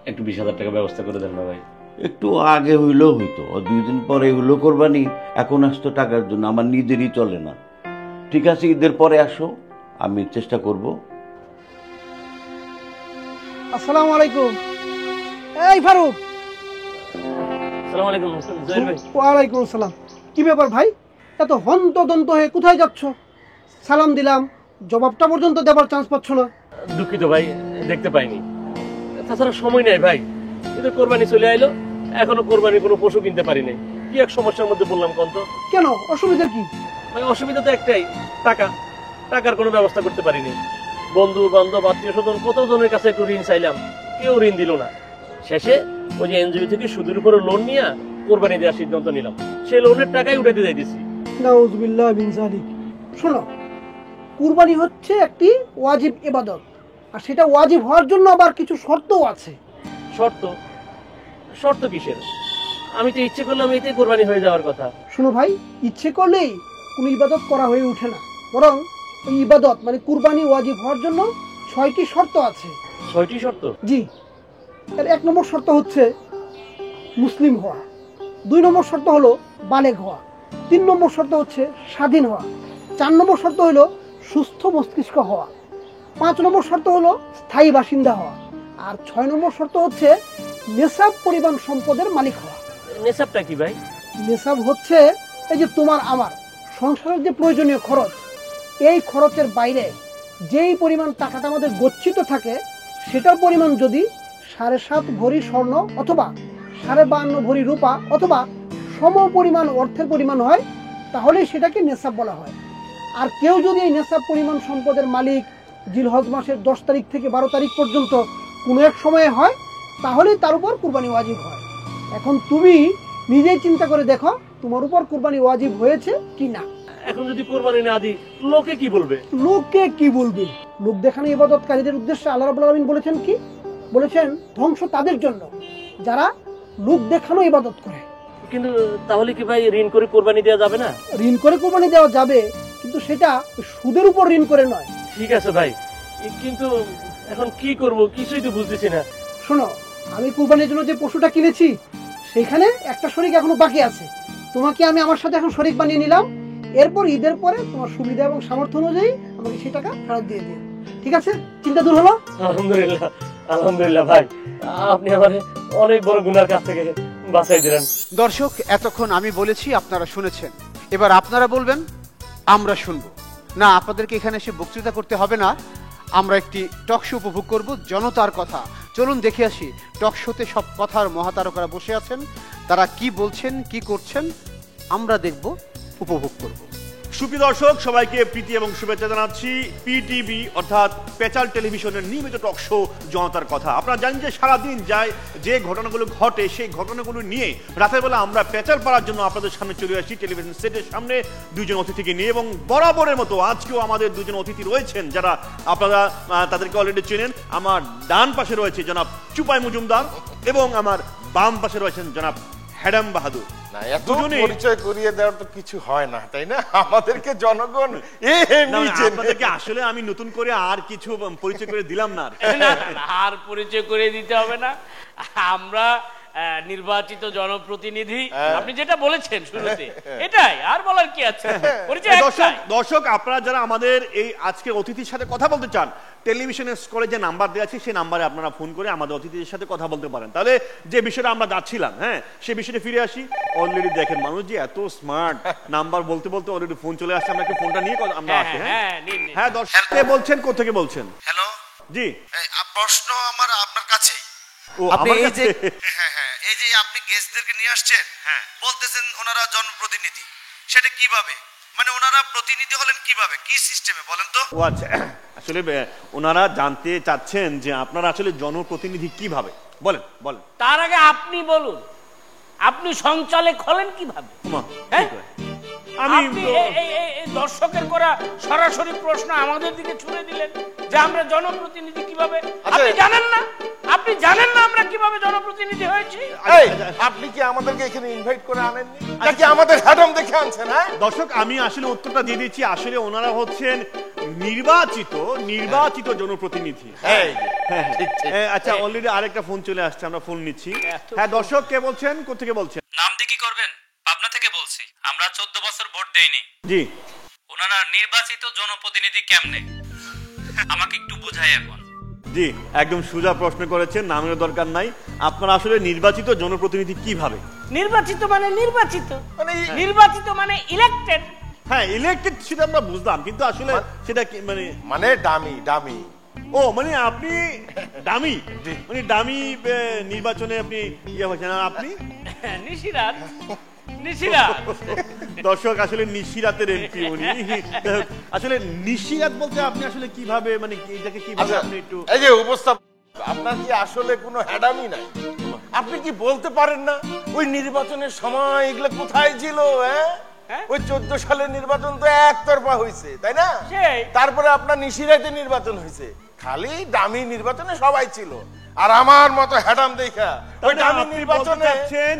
একটু 20,000 টাকা ব্যবস্থা করে দেন না ভাই। একটু আগে হইলেও হইতো, 2 দিন পরে হইলো কোরবানি, এখন আসতো টাকার জন্য, আমার নিজেরই চলে না। ঠিক আছে, ঈদের পরে আসো, আমি চেষ্টা করব। আসসালামু আলাইকুম। এই ফারুক। আসসালামু আলাইকুম জহির ভাই। ওয়ালাইকুম আসসালাম। কি ব্যাপার ভাই, এত হন্তদন্ত হয়ে কোথায় যাচ্ছ? সালাম দিলাম, জবাবটা পর্যন্ত দেবার চান্স পাচ্ছ না। দুঃখিত ভাই, দেখতে পাইনি, তাছাড়া সময় নাই ভাই। ঈদের কোরবানি চলে আইলো, এখনো কোরবানির কোনো পশু কিনতে পারি নাই। কি এক সমস্যার মধ্যে বললাম কন্ত। কেন, অসুবিধা কি? ভাই অসুবিধা তো একটাই, টাকার কোনো ব্যবস্থা করতে পারিনি। বন্ধু বান্ধব আত্মীয় স্বজন কতজনের কাছে একটু ঋণ চাইলাম, কেউ ঋণ দিল না। শেষে ওই যে এনজিও থেকে সুদের উপরে লোন নিয়ে কোরবানি দেওয়ার সিদ্ধান্ত নিলাম, সেই লোনের টাকাই উঠাতে যাইতেছি। নাউজুবিল্লাহ মিন যালিক। শোনো, কুরবানি হচ্ছে একটি ওয়াজিব ইবাদত, আর সেটা ওয়াজিব হওয়ার জন্য আবার কিছু শর্তও আছে। শর্ত কিসের? আমি তো ইচ্ছে করলাম এতে কোরবানি হয়ে যাওয়ার কথা। শোনো ভাই, ইচ্ছে করলেই কোনো ইবাদত করা হয়ে ওঠে না, বরং এই ইবাদত মানে কুরবানি ওয়াজিব হওয়ার জন্য 6টি শর্ত আছে। 6টি শর্ত? জি। এর 1 নম্বর শর্ত হচ্ছে মুসলিম হওয়া, 2 নম্বর শর্ত হলো বালেগ হওয়া, 3 নম্বর শর্ত হচ্ছে স্বাধীন হওয়া, 4 নম্বর শর্ত হলো সুস্থ মস্তিষ্ক হওয়া, 5 নম্বর শর্ত হলো স্থায়ী বাসিন্দা হওয়া, আর 6 নম্বর শর্ত হচ্ছে নেশাব পরিমাণ সম্পদের মালিক হওয়া। নেশাবটা কি ভাই? নেশাব হচ্ছে এই যে তোমার আমার সংসারের যে প্রয়োজনীয় খরচ, এই খরচের বাইরে যেই পরিমাণ টাকাটা আমাদের গচ্ছিত থাকে, সেটার পরিমাণ যদি 7.5 ভরি স্বর্ণ অথবা 52.5 ভরি রূপা অথবা সম পরিমাণ অর্থের পরিমাণ হয়, তাহলে সেটাকে নেশাব বলা হয়। আর কেউ যদি এই নেশাব পরিমাণ সম্পদের মালিক জিলহজ মাসের 10 তারিখ থেকে 12 তারিখ পর্যন্ত কোনো এক সময়ে হয়, তাহলে তার উপর কুরবানি ওয়াজিব হয়। এখন তুমি নিজেই চিন্তা করে দেখো তোমার উপর কুরবানি ওয়াজিব হয়েছে কি না। এখন যদি কুরবানি না দিই লোকে কি বলবে? লোকে কি বলবে? লোক দেখানো ইবাদতকারীদের উদ্দেশ্যে আল্লাহ রাব্বুল আলামিন বলেছেন কি? বলেছেন ধ্বংস তাদের জন্য যারা লোক দেখানো ইবাদত করে। কিন্তু তাহলে কি ভাই ঋণ করে কোরবানি দেওয়া যাবে না? ঋণ করে কোরবানি দেওয়া যাবে, কিন্তু সেটা সুদের উপর ঋণ করে নয়। ঠিক আছে ভাই, কিন্তু এখন কি করব কিছুই তো বুঝতেছি না। শোনো, আমি কুরবানির জন্য যে পশুটা কিনেছি সেখানে একটা শরীক এখনো বাকি আছে। তোমাকে আমি আমার সাথে এখন শরীক বানিয়ে নিলাম। এরপর ঈদের পরে তোমার সুবিধা এবং সামর্থ্য অনুযায়ী আমাকে সেই টাকা ফেরত দিয়ে দিও। ঠিক আছে? চিন্তা দূর হলো? আলহামদুলিল্লাহ, আলহামদুলিল্লাহ ভাই, আপনি আমারে অনেক বড় গুনার কাছ থেকে বাঁচাই দিলেন। দর্শক, এতক্ষণ আমি বলেছি, আপনারা শুনেছেন। এবার আপনারা বলবেন, আমরা শুনবো না। আপনাদেরকে এখানে এসে বক্তৃতা করতে হবে না, আমরা একটি টক শো উপভোগ করব, জনতার কথা। চলুন দেখে আসি টক শোতে সব কথার মহাতারকারা বসে আছেন, তারা কি বলছেন, কি করছেন, আমরা দেখব, উপভোগ করব। সুপ্রিয় দর্শক, সবাইকে প্রীতি এবং শুভেচ্ছা জানাচ্ছি পিটিভি অর্থাৎ পেঁচাল টেলিভিশনের নিয়মিত টক শো জনতার কথা। আপনারা জানেন যে সারাদিন যায় যে ঘটনাগুলো ঘটে, সেই ঘটনাগুলো নিয়ে রাতের বেলা আমরা পেঁচাল পাড়ার জন্য আপনাদের সামনে চলে আসি টেলিভিশন সেটের সামনে দুজন অতিথিকে নিয়ে। এবং বরাবরের মতো আজকেও আমাদের দুজন অতিথি রয়েছেন যারা আপনারা তাদেরকে অলরেডি চেনেন। আমার ডান পাশে রয়েছে জনাব চুপাই মজুমদার এবং আমার বাম পাশে রয়েছেন জনাব হ্যাডাম বাহাদুর। না, এত পরিচয় করিয়ে দেওয়ার তো কিছু হয় না, তাই না? আমাদেরকে জনগণ আপনাদেরকে আসলে আমি নতুন করে আর কিছু পরিচয় করে দিলাম না। আর পরিচয় করে দিতে হবে না, আমরা নির্বাচিত জনপ্রতিনিধি। আপনি যেটা বলেছেন শুরুতে, এটাই, আর বলার কি আছে? দর্শক, আপনারা যারা আমাদের এই আজকে অতিথির সাথে কথা বলতে চান, টেলিভিশনের স্ক্রিনে যে নাম্বার দেওয়া আছে সেই নাম্বারে আপনারা ফোন করে আমাদের অতিথিদের সাথে কথা বলতে পারেন। তাহলে যে বিষয়টা আমরা যাচ্ছিলাম, হ্যাঁ, সেই বিষয়টা ফিরে আসি। অলরেডি দেখেন মানুষ যে এত স্মার্ট, নাম্বার বলতে বলতে অলরেডি ফোন চলে আসছে। আমরা একটু ফোনটা নিয়ে আমরা আসি। হ্যাঁ দর্শক, কে বলছেন, কোথা থেকে বলছেন? হ্যালো জি, প্রশ্ন আমার আপনার কাছেই। ও আমার কাছে? হ্যাঁ হ্যাঁ, এই যে আপনি গেস্টদেরকে নিয়ে আসছেন, বলতেছেন ওনারা জনপ্রতিনিধি, সেটা কিভাবে? মানে ওনারা প্রতিনিধি হলেন কিভাবে, কি সিস্টেমে বলেন তো? ও আচ্ছা, আসলে ওনারা জানতে চাচ্ছেন যে আপনারা আসলে জনপ্রতিনিধি কিভাবে, বলেন বলেন। তার আগে আপনি বলুন, আপনি সঞ্চালক হলেন কিভাবে? আপনি এই দর্শকের করা সরাসরি প্রশ্ন আমাদের দিকে ছুড়ে দিলেন যে আমরা জনপ্রতিনিধি কিভাবে। আপনি জানেন না, আপনি জানেন না আমরা কিভাবে জনপ্রতিনিধি হয়েছি? আপনি কি আমাদেরকে এখানে ইনভাইট করে আনেননি, নাকি আমাদের হ্যাডম দেখে আনছেন? হ্যাঁ দর্শক, আমি আসলে উত্তরটা দিয়ে দিচ্ছি। আসলে ওনারা হচ্ছেন নির্বাচিত জনপ্রতিনিধি। আচ্ছা, অলরেডি আরেকটা ফোন চলে আসছে, আমরা ফোন নিচ্ছি। হ্যাঁ দর্শক, কে বলছেন, কোথেকে বলছেন? নাম দিয়ে কি করবেন? পাবনা থেকে বলছি। আমরা 14 বছর ভোট দেইনি। জি। ওনারা নির্বাচিত জনপ্রতিনিধি কেমনে, আমাকে একটু বোঝাই এখন। জি, একদম সোজা প্রশ্ন করেছেন, নামের দরকার নাই। আপনারা আসলে নির্বাচিত জনপ্রতিনিধি কিভাবে? নির্বাচিত মানে ইলেক্টেড। হ্যাঁ, ইলেক্টেড সেটা আমরা বুঝলাম, কিন্তু আসলে সেটা কি মানে ডামি। ও মানে আপনি ডামি, মানে ডামি নির্বাচনে আপনি ইয়ে হয়েছেন। আপনি দর্শক, আসলে নিশিরাতের এমপি উনি। আসলে নিশিরাত বলতে আপনি আসলে কিভাবে, মানে এটাকে কিভাবে আপনি একটু এই যে উপস্থাপন, আপনার কি আসলে কোনো হ্যাডামি নাই? আপনি কি বলতে পারেন না ওই নির্বাচনের সময় এগুলো কোথায় ছিল? ওই 14 সালের নির্বাচন তো একতরফা হয়েছে, তাই না? তারপরে আপনার নিশিরাতে নির্বাচন হয়েছে, খালি ডামি নির্বাচনে সবাই ছিল। আর আমার মতো হ্যাডাম দেখা ওই ডামি নির্বাচনে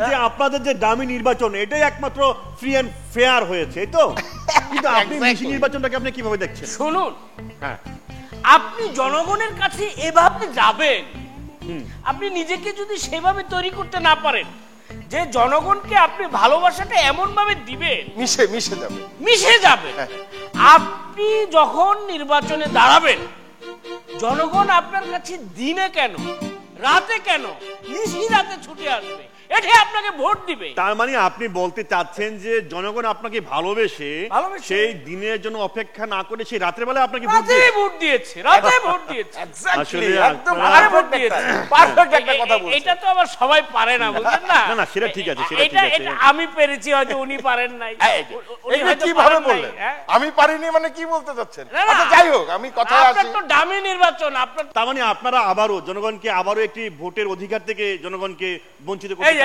যে আপনাদের যে ডামি নির্বাচন এটাই একমাত্র ফ্রি এন্ড ফেয়ার হয়েছে, এই তো? কিন্তু আপনি নিশি নির্বাচনটাকে আপনি কিভাবে দেখছেন? শুনুন, হ্যাঁ, আপনি জনগণের কাছে এভাবে যাবেন, আপনি নিজেকে যদি সেভাবে তৈরি করতে না পারেন যে জনগণকে আপনি ভালোবাসাটা এমন ভাবে দিবেন মিশে যাবে, আপনি যখন নির্বাচনে দাঁড়াবেন, জনগণ আপনার কাছে দিনে কেন, রাতে কেন, নিশি রাতে ছুটে আসবে, এটি আপনাকে ভোট দিবে। তার মানে আপনি বলতে চাচ্ছেন যে জনগণ আপনাকে ভালোবেসে সেই দিনের জন্য অপেক্ষা না করে সেই রাতের বেলা আপনাকে ভোট দিয়েছে, রাতে ভোট দিয়েছে। আসলে একদম পারফেক্ট দিয়েছে, পারফেক্ট একটা কথা বলছেন। এটা তো আবার সবাই পারে না, বুঝলেন না? না সেটা ঠিক আছে, সেটা ঠিক আছে। আমি পেরেছি, হয়তো উনি পারেন নাই। উনি হয়তো কিভাবে বললেন আমি পারিনি, মানে কি বলতে চাচ্ছেন? আচ্ছা যাই হোক, আমি কথায় আসি। আপনার তো ডামি নির্বাচন, আপনার তার মানে আপনারা জনগণকে আবারও একটি ভোটের অধিকার থেকে জনগণকে বঞ্চিত করতে।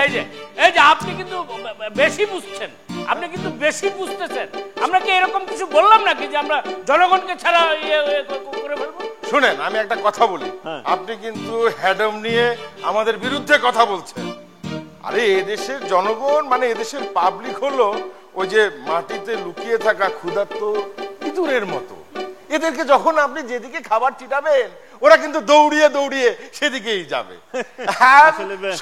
এই যে আপনি কিন্তু বেশি বুঝছেন, আপনি কিন্তু বেশি বুঝতেছেন। আমরা কি এরকম কিছু বললাম নাকি যে আমরা জনগণকে ছাড়া করে ফেলবো? শুনেন, আমি একটা কথা বলি, আপনি কিন্তু হ্যাডম নিয়ে আমাদের বিরুদ্ধে কথা বলছেন। আরে এদেশের জনগণ মানে এদেশের পাবলিক হলো ওই যে মাটিতে লুকিয়ে থাকা ক্ষুধার্ত ইঁদুরের মতো। এদেরকে যখন আপনি যেদিকে খাবার ছিটাবেন ওরা কিন্তু দৌড়িয়ে দৌড়িয়ে সেদিকেই যাবে।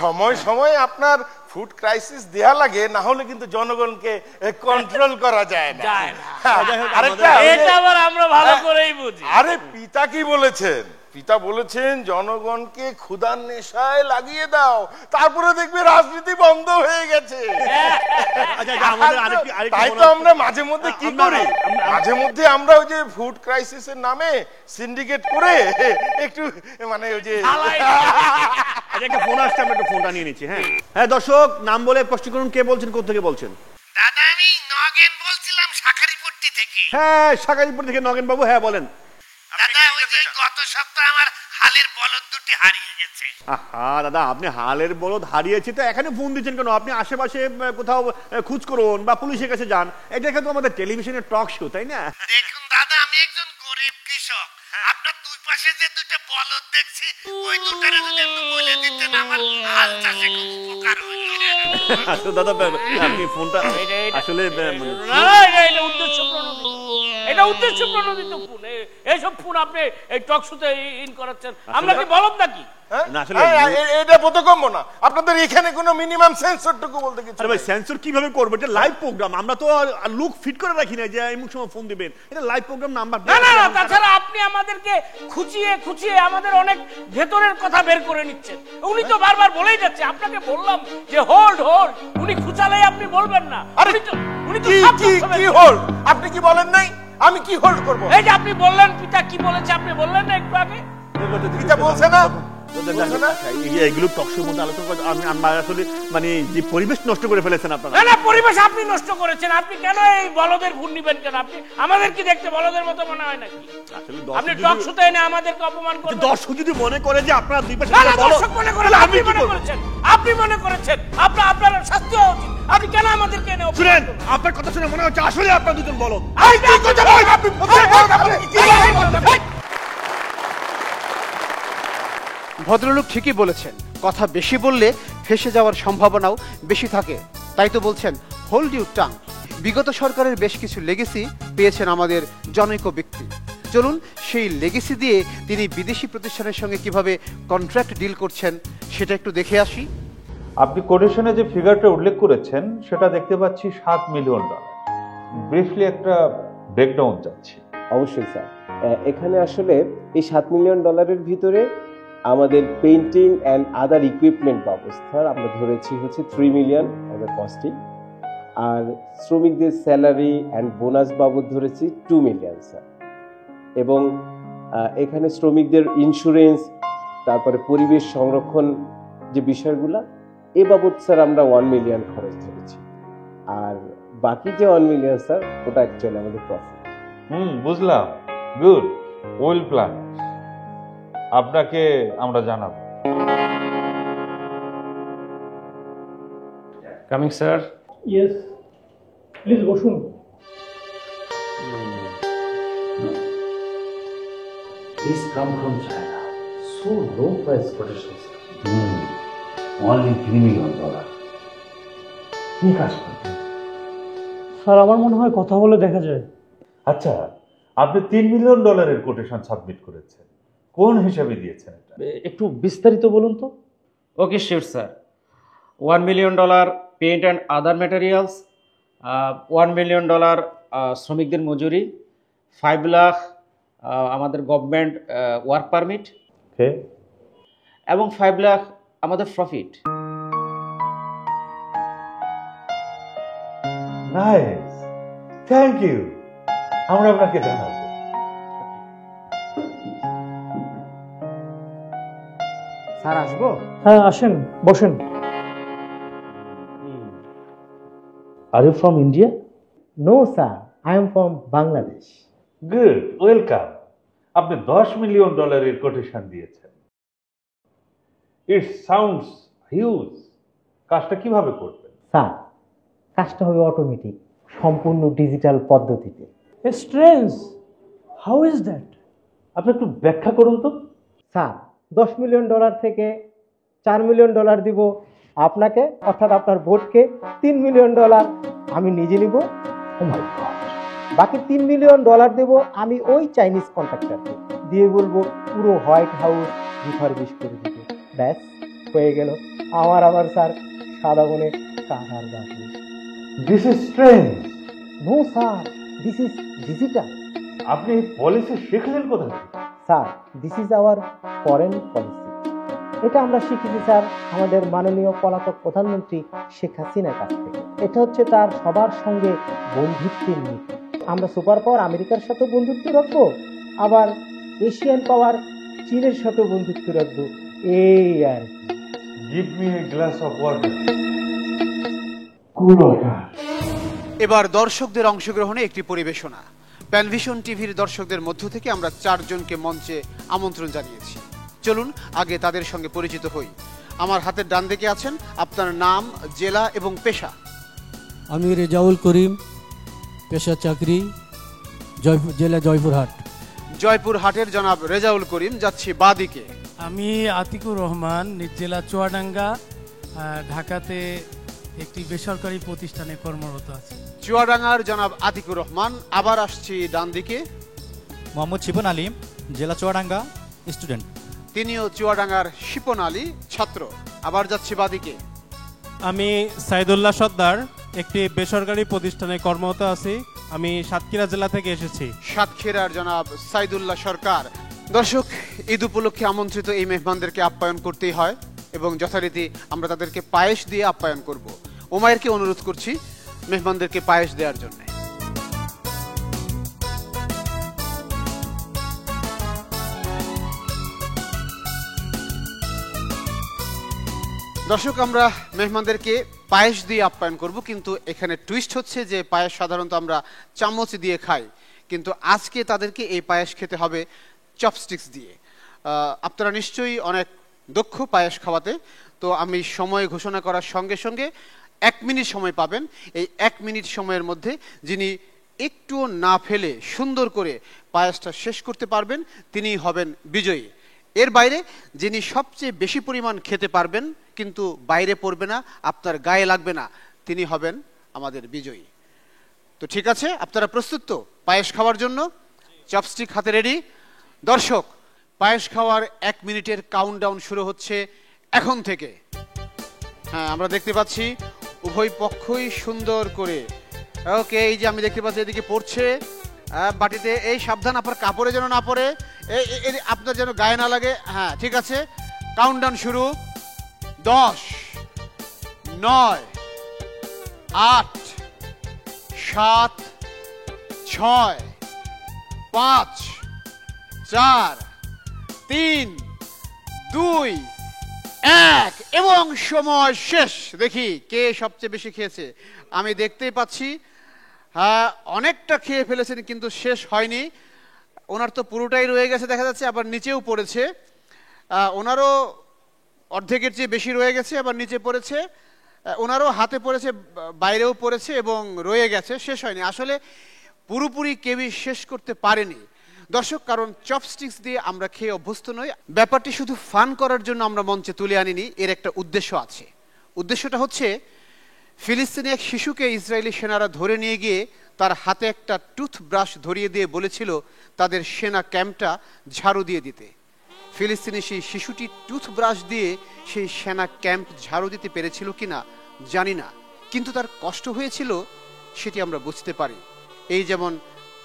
সময় সময় আপনার ফুড ক্রাইসিস দেয়া লাগে, না হলে কিন্তু জনগণকে কন্ট্রোল করা যায় না। এটা আবার আমরা ভালো করেই বুঝি। আরে পিতা কি বলেছেন? পিতা বলেছেন জনগণকে ক্ষুধার নেশায় লাগিয়ে দাও, তারপরে দেখবে রাজনীতি বন্ধ হয়ে গেছে। তাই তো আমরা মাঝে মধ্যে কি করি, মাঝে মধ্যে আমরা ওই যে ফুড ক্রাইসিসের নামে সিন্ডিকেট করে একটু মানে ওই যে একটা ফোন আসছে, আমরা একটু ফোনটা নিয়ে নিচ্ছি। হ্যাঁ হ্যাঁ দর্শক, নাম বলে স্পষ্ট করুন কে বলছেন, কোথা থেকে বলছেন? দাদা আমি নগেন বলছিলাম শাকারিপট্টি থেকে। হ্যাঁ শাকারিপট্টি থেকে নগেন বাবু, হ্যাঁ বলেন। দাদা ওই যে গত সপ্তাহে আমার হালের বলদ দুটি হারিয়ে গেছে। আহা দাদা, আপনি হালের বলদ হারিয়েছে তো এখানে ফোন দিচ্ছেন কেন? আপনি আশেপাশে কোথাও খোঁজ করুন বা পুলিশের কাছে যান। এটা কিন্তু আমাদের টেলিভিশনের টক শো, তাই না? দেখুন দাদা, আমি একজন গরিব কৃষক, আপনার দুই পাশে যে দুটো বলদ দেখছি ওই দুটারে যদি একটু বলে দিতেন আমার হাল চাষে খুব উপকার হইতো। আসলে দাদা আপনি ফোনটা আসলে এটা উদ্দেশ্যপ্রণোদিত, এটা উদ্দেশ্যপ্রণোদিত ফোন। এইসব ফোন আপনি এই টক শোতে ইন করাচ্ছেন, আমরা কি বলদ নাকি? এটা বোধগম্য না। আপনাদের এখানে কোনো মিনিমাম সেন্সরটুকু বলতে কিছু? আরে ভাই সেন্সর কিভাবে করব? এটা লাইভ প্রোগ্রাম, আমরা তো লুক ফিট করে রাখি না যে এমন সময় ফোন দিবেন। এটা লাইভ প্রোগ্রাম, নাম্বার না না না। তাছাড়া আপনি আমাদেরকে খুঁচিয়ে খুঁচিয়ে আমাদের অনেক ভেতরের কথা বের করে নিচ্ছেন। উনি তো বারবার বলেই যাচ্ছে, আপনাকে বললাম যে হোল্ড হোল্ড, উনি খুঁচালেই আপনি বলবেন না। উনি তো কি হোল্ড? আপনি কি বলেন নাই? আমি কি হোল্ড করব? এই যে আপনি বললেন পিতা কি বলেছে, আপনি বললেন না একটু আগে? পিতা বলছে না? এগুলো টকশোর মধ্যে আলোচনা করে আমরা আসলে মানে যে পরিবেশ নষ্ট করে ফেলেছেন আপনারা। না না, পরিবেশ আপনি নষ্ট করেছেন। আপনি কেন এই বলদের ভুল নিবেন কেন? আপনি আমাদের কি দেখতে বলদের মতো মনে হয় নাকি? আপনি টক শোতে এনে আমাদেরকে অপমান করছেন। দর্শক যদি মনে করে যে আপনারা দুই পাশে দর্শক মনে করে, আপনি মনে করেছেন, আপনি মনে করেছেন আপনার শাস্তি হওয়া উচিত। আপনি কেন আমাদেরকে এনে শুনেন? আপনার কথা শুনে মনে হচ্ছে আসলে আপনারা দুজন বলদ। ভদ্রলোক ঠিকই বলেছেন, কথা বেশি বললে ফেঁসে যাওয়ার সম্ভাবনাও বেশি থাকে। তাই তো বলছেন হোল্ড ইউর টাং। বিগত সরকারের বেশ কিছু লেগেসি পেয়েছেন আমাদের জনৈক ব্যক্তি। চলুন সেই লেগেসি দিয়ে তিনি বিদেশি প্রতিষ্ঠানের সঙ্গে কিভাবে কন্ট্রাক্ট ডিল করছেন সেটা একটু দেখে আসি। আপনি কোটেশনে যে ফিগারটা উল্লেখ করেছেন সেটা দেখতে পাচ্ছি $7 মিলিয়ন। ব্রিফলি একটা ব্রেকডাউন চাচ্ছি। অবশ্যই স্যার, এখানে আসলে এই $7 মিলিয়ন ভিতরে আমাদের পেইন্টিং অ্যান্ড আদার ইকুইপমেন্ট ব্যবস্থার আমরা ধরেছি হচ্ছে 3 মিলিয়ন আমাদের কস্টিং, আর শ্রমিকদের স্যালারি অ্যান্ড বোনাস বাবদ ধরেছি 2 মিলিয়ন স্যার। এবং এখানে শ্রমিকদের ইন্স্যুরেন্স, তারপরে পরিবেশ সংরক্ষণ যে বিষয়গুলো এ বাবদ স্যার আমরা 1 মিলিয়ন খরচ ধরেছি। আর বাকি যে 1 মিলিয়ন স্যার ওটা অ্যাকচুয়ালি আমাদের প্রফিট। বুঝলাম, গুড, ওয়েল প্ল্যান। আপনাকে আমরা জানাবো। Coming sir. ইয়েস, প্লিজ বসুন। This come from China. So low price quotation, sir. Only $3 million. কি কাজ করবেন? স্যার আমার মনে হয় কথা বলে দেখা যায়। আচ্ছা, আপনি $3 মিলিয়ন কোটেশন সাবমিট করেছেন, কোন হিসাবে দিয়েছেন এটা? একটু বিস্তারিত বলুন তো। Okay sure sir. $1 million paint and other materials, $1 million শ্রমিকদের মজুরি, 5 লাখ আমাদের গভর্নমেন্ট ওয়ার্ক পারমিট, এবং 5 লাখ আমাদের প্রফিট। Nice, thank you. আমরা আপনাকে জানাবো। স্যার আসবো? হ্যাঁ আসেন, বসেন। Are you from India? No, sir. I am from Bangladesh. Good, welcome. আপনি $10 মিলিয়ন কোটেশন দিয়েছেন। It sounds huge. কাজটা কিভাবে করবেন? স্যার, কাজটা হবে অটোমেটিক, সম্পূর্ণ ডিজিটাল পদ্ধতিতে। Strange, how is that? আপনি একটু ব্যাখ্যা করুন তো। স্যার, $10 মিলিয়ন থেকে $4 মিলিয়ন দিব আপনাকে, অর্থাৎ আপনার ভোটকে $3 মিলিয়ন আমি নিজে নিব। ও মাই গড, বাকি $3 মিলিয়ন দেব আমি ওই চাইনিজ কন্ট্রাক্টরকে, দিয়ে বলবো পুরো হোয়াইট হাউস রিফারবিশ করে দিতে। ব্যাস হয়ে গেল আমার স্যার সাদা বনে কাঁথার গাছে। This is strange. No sir, this is digital. আপনি পলিসি শিখলেন কোথায়? Sir, this is our foreign policy. এটা আমরা শিখেছি স্যার আমাদের মাননীয় পলাতক প্রধানমন্ত্রী শেখ হাসিনার কাছ থেকে। এটা হচ্ছে তার সবার সঙ্গে বন্ধুত্বের নীতি। আমরা সুপার পাওয়ার আমেরিকার সাথে বন্ধুত্ব রাখবো, আবার এশিয়ান পাওয়ার চীনের সাথে বন্ধুত্ব রাখবো, এই আর কি। Give me a glass of water. Cool water. এবার দর্শকদের অংশগ্রহণে একটি পরিবেশনা। প্যানভিশন টিভির দর্শকদের মধ্য থেকে আমরা 4 জনকে মঞ্চে আমন্ত্রণ জানিয়েছি। চলুন আগে তাদের সঙ্গে পরিচিত হই। আমার হাতের ডান দিকে আছেন, আপনার নাম, জেলা এবং পেশা। আমি রেজাউল করিম, পেশা চাকরি, জেলা জয়পুরহাট। জয়পুরহাটের জনাব রেজাউল করিম, যাচ্ছি বাদিকে। আমি আতিকুর রহমান, জেলা চুয়াডাঙ্গা, ঢাকাতে একটি বেসরকারি প্রতিষ্ঠানে কর্মরত আছি। চুয়াডাঙ্গার জনাব আতিকুর রহমান। আবার আসছি ডান দিকে। মোহাম্মদ শিপন আলী, জেলা চুয়াডাঙ্গা, স্টুডেন্ট। তিনিও চুয়াডাঙ্গার শিপন আলী, ছাত্র। আবার যাচ্ছি বাদিকে। আমি সাইদুল্লাহ সর্দার, একটি বেসরকারি প্রতিষ্ঠানে কর্মরত আছি। আমি সাতক্ষীরা জেলা থেকে এসেছি। সাতক্ষীরার জনাব সাইদুল্লাহ সরকার। দর্শক, ঈদ উপলক্ষে আমন্ত্রিত এই মেহমানদেরকে আপ্যায়ন করতেই হয় এবং যথারীতি আমরা তাদেরকে পায়েস দিয়ে আপ্যায়ন করব। ওমায়েরকে অনুরোধ করছি মেহমানদেরকে পায়েস দেওয়ার জন্য। দর্শক, আমরা মেহমানদেরকে পায়েস দিয়ে আপ্যায়ন করব, কিন্তু এখানে টুইস্ট হচ্ছে যে পায়েস সাধারণত আমরা চামচ দিয়ে খাই, কিন্তু আজকে তাদেরকে এই পায়েস খেতে হবে চপস্টিক্স দিয়ে। আপনারা নিশ্চয়ই অনেক দক্ষ পায়েস খাওয়াতে, তো আমি সময় ঘোষণা করার সঙ্গে সঙ্গে 1 মিনিট সময় পাবেন। এই 1 মিনিট সময়ের মধ্যে যিনি একটুও না ফেলে সুন্দর করে পায়েসটা শেষ করতে পারবেন তিনিই হবেন বিজয়ী। এর বাইরে যিনি সবচেয়ে বেশি পরিমাণ খেতে পারবেন কিন্তু বাইরে পড়বে না, আপনার গায়ে লাগবে না, তিনি হবেন আমাদের বিজয়ী। তো ঠিক আছে, আপনারা প্রস্তুত তো পায়েস খাওয়ার জন্য? চপস্টিক হাতে রেডি? দর্শক, পায়েস খাওয়ার 1 মিনিটের কাউন্টডাউন শুরু হচ্ছে এখন থেকে। হ্যাঁ, আমরা দেখতে পাচ্ছি উভয় পক্ষই সুন্দর করে। ওকে, এই যে আমি দেখতে পাচ্ছি এদিকে পড়ছে বাটিতে। এই সাবধান, আপনার কাপড়ে যেন না পড়ে, এই আপনার যেন গায়ে না লাগে। হ্যাঁ, ঠিক আছে, কাউন্টডাউন শুরু। 10, 9, 8, 7, 6, 5, 4, 3, 2, 1 এবং সময় শেষ। দেখি কে সবচেয়ে বেশি খেয়েছে। আমি দেখতেই পাচ্ছি হ্যাঁ অনেকটা খেয়ে ফেলেছেন কিন্তু শেষ হয়নি। ওনার তো পুরোটাই রয়ে গেছে দেখা যাচ্ছে, আবার নিচেও পড়েছে। ওনারও অর্ধেকের চেয়ে বেশি রয়ে গেছে, আবার নিচে পড়েছে। ওনারও হাতে পড়েছে, বাইরেও পড়েছে এবং রয়ে গেছে, শেষ হয়নি। আসলে পুরোপুরি কেউই শেষ করতে পারেনি দর্শক, কারণ চপস্টিক্স দিয়ে আমরা খেয়ে অভ্যস্ত নই। ব্যাপারটি শুধু ফান করার জন্য আমরা মঞ্চে তুলে আনিনি, এর একটা উদ্দেশ্য আছে। উদ্দেশ্যটা হচ্ছে ফিলিস্তিনি এক শিশুকে ইসরায়েলি সেনারা ধরে নিয়ে গিয়ে তার হাতে একটা টুথব্রাশ ধরিয়ে দিয়ে বলেছিল তাদের সেনা ক্যাম্পটা ঝাড়ু দিয়ে দিতে। ফিলিস্তিনি সেই শিশুটি টুথব্রাশ দিয়ে সেই সেনা ক্যাম্প ঝাড়ু দিতে পেরেছিল কিনা জানি না, কিন্তু তার কষ্ট হয়েছিল সেটি আমরা বুঝতে পারি। এই যেমন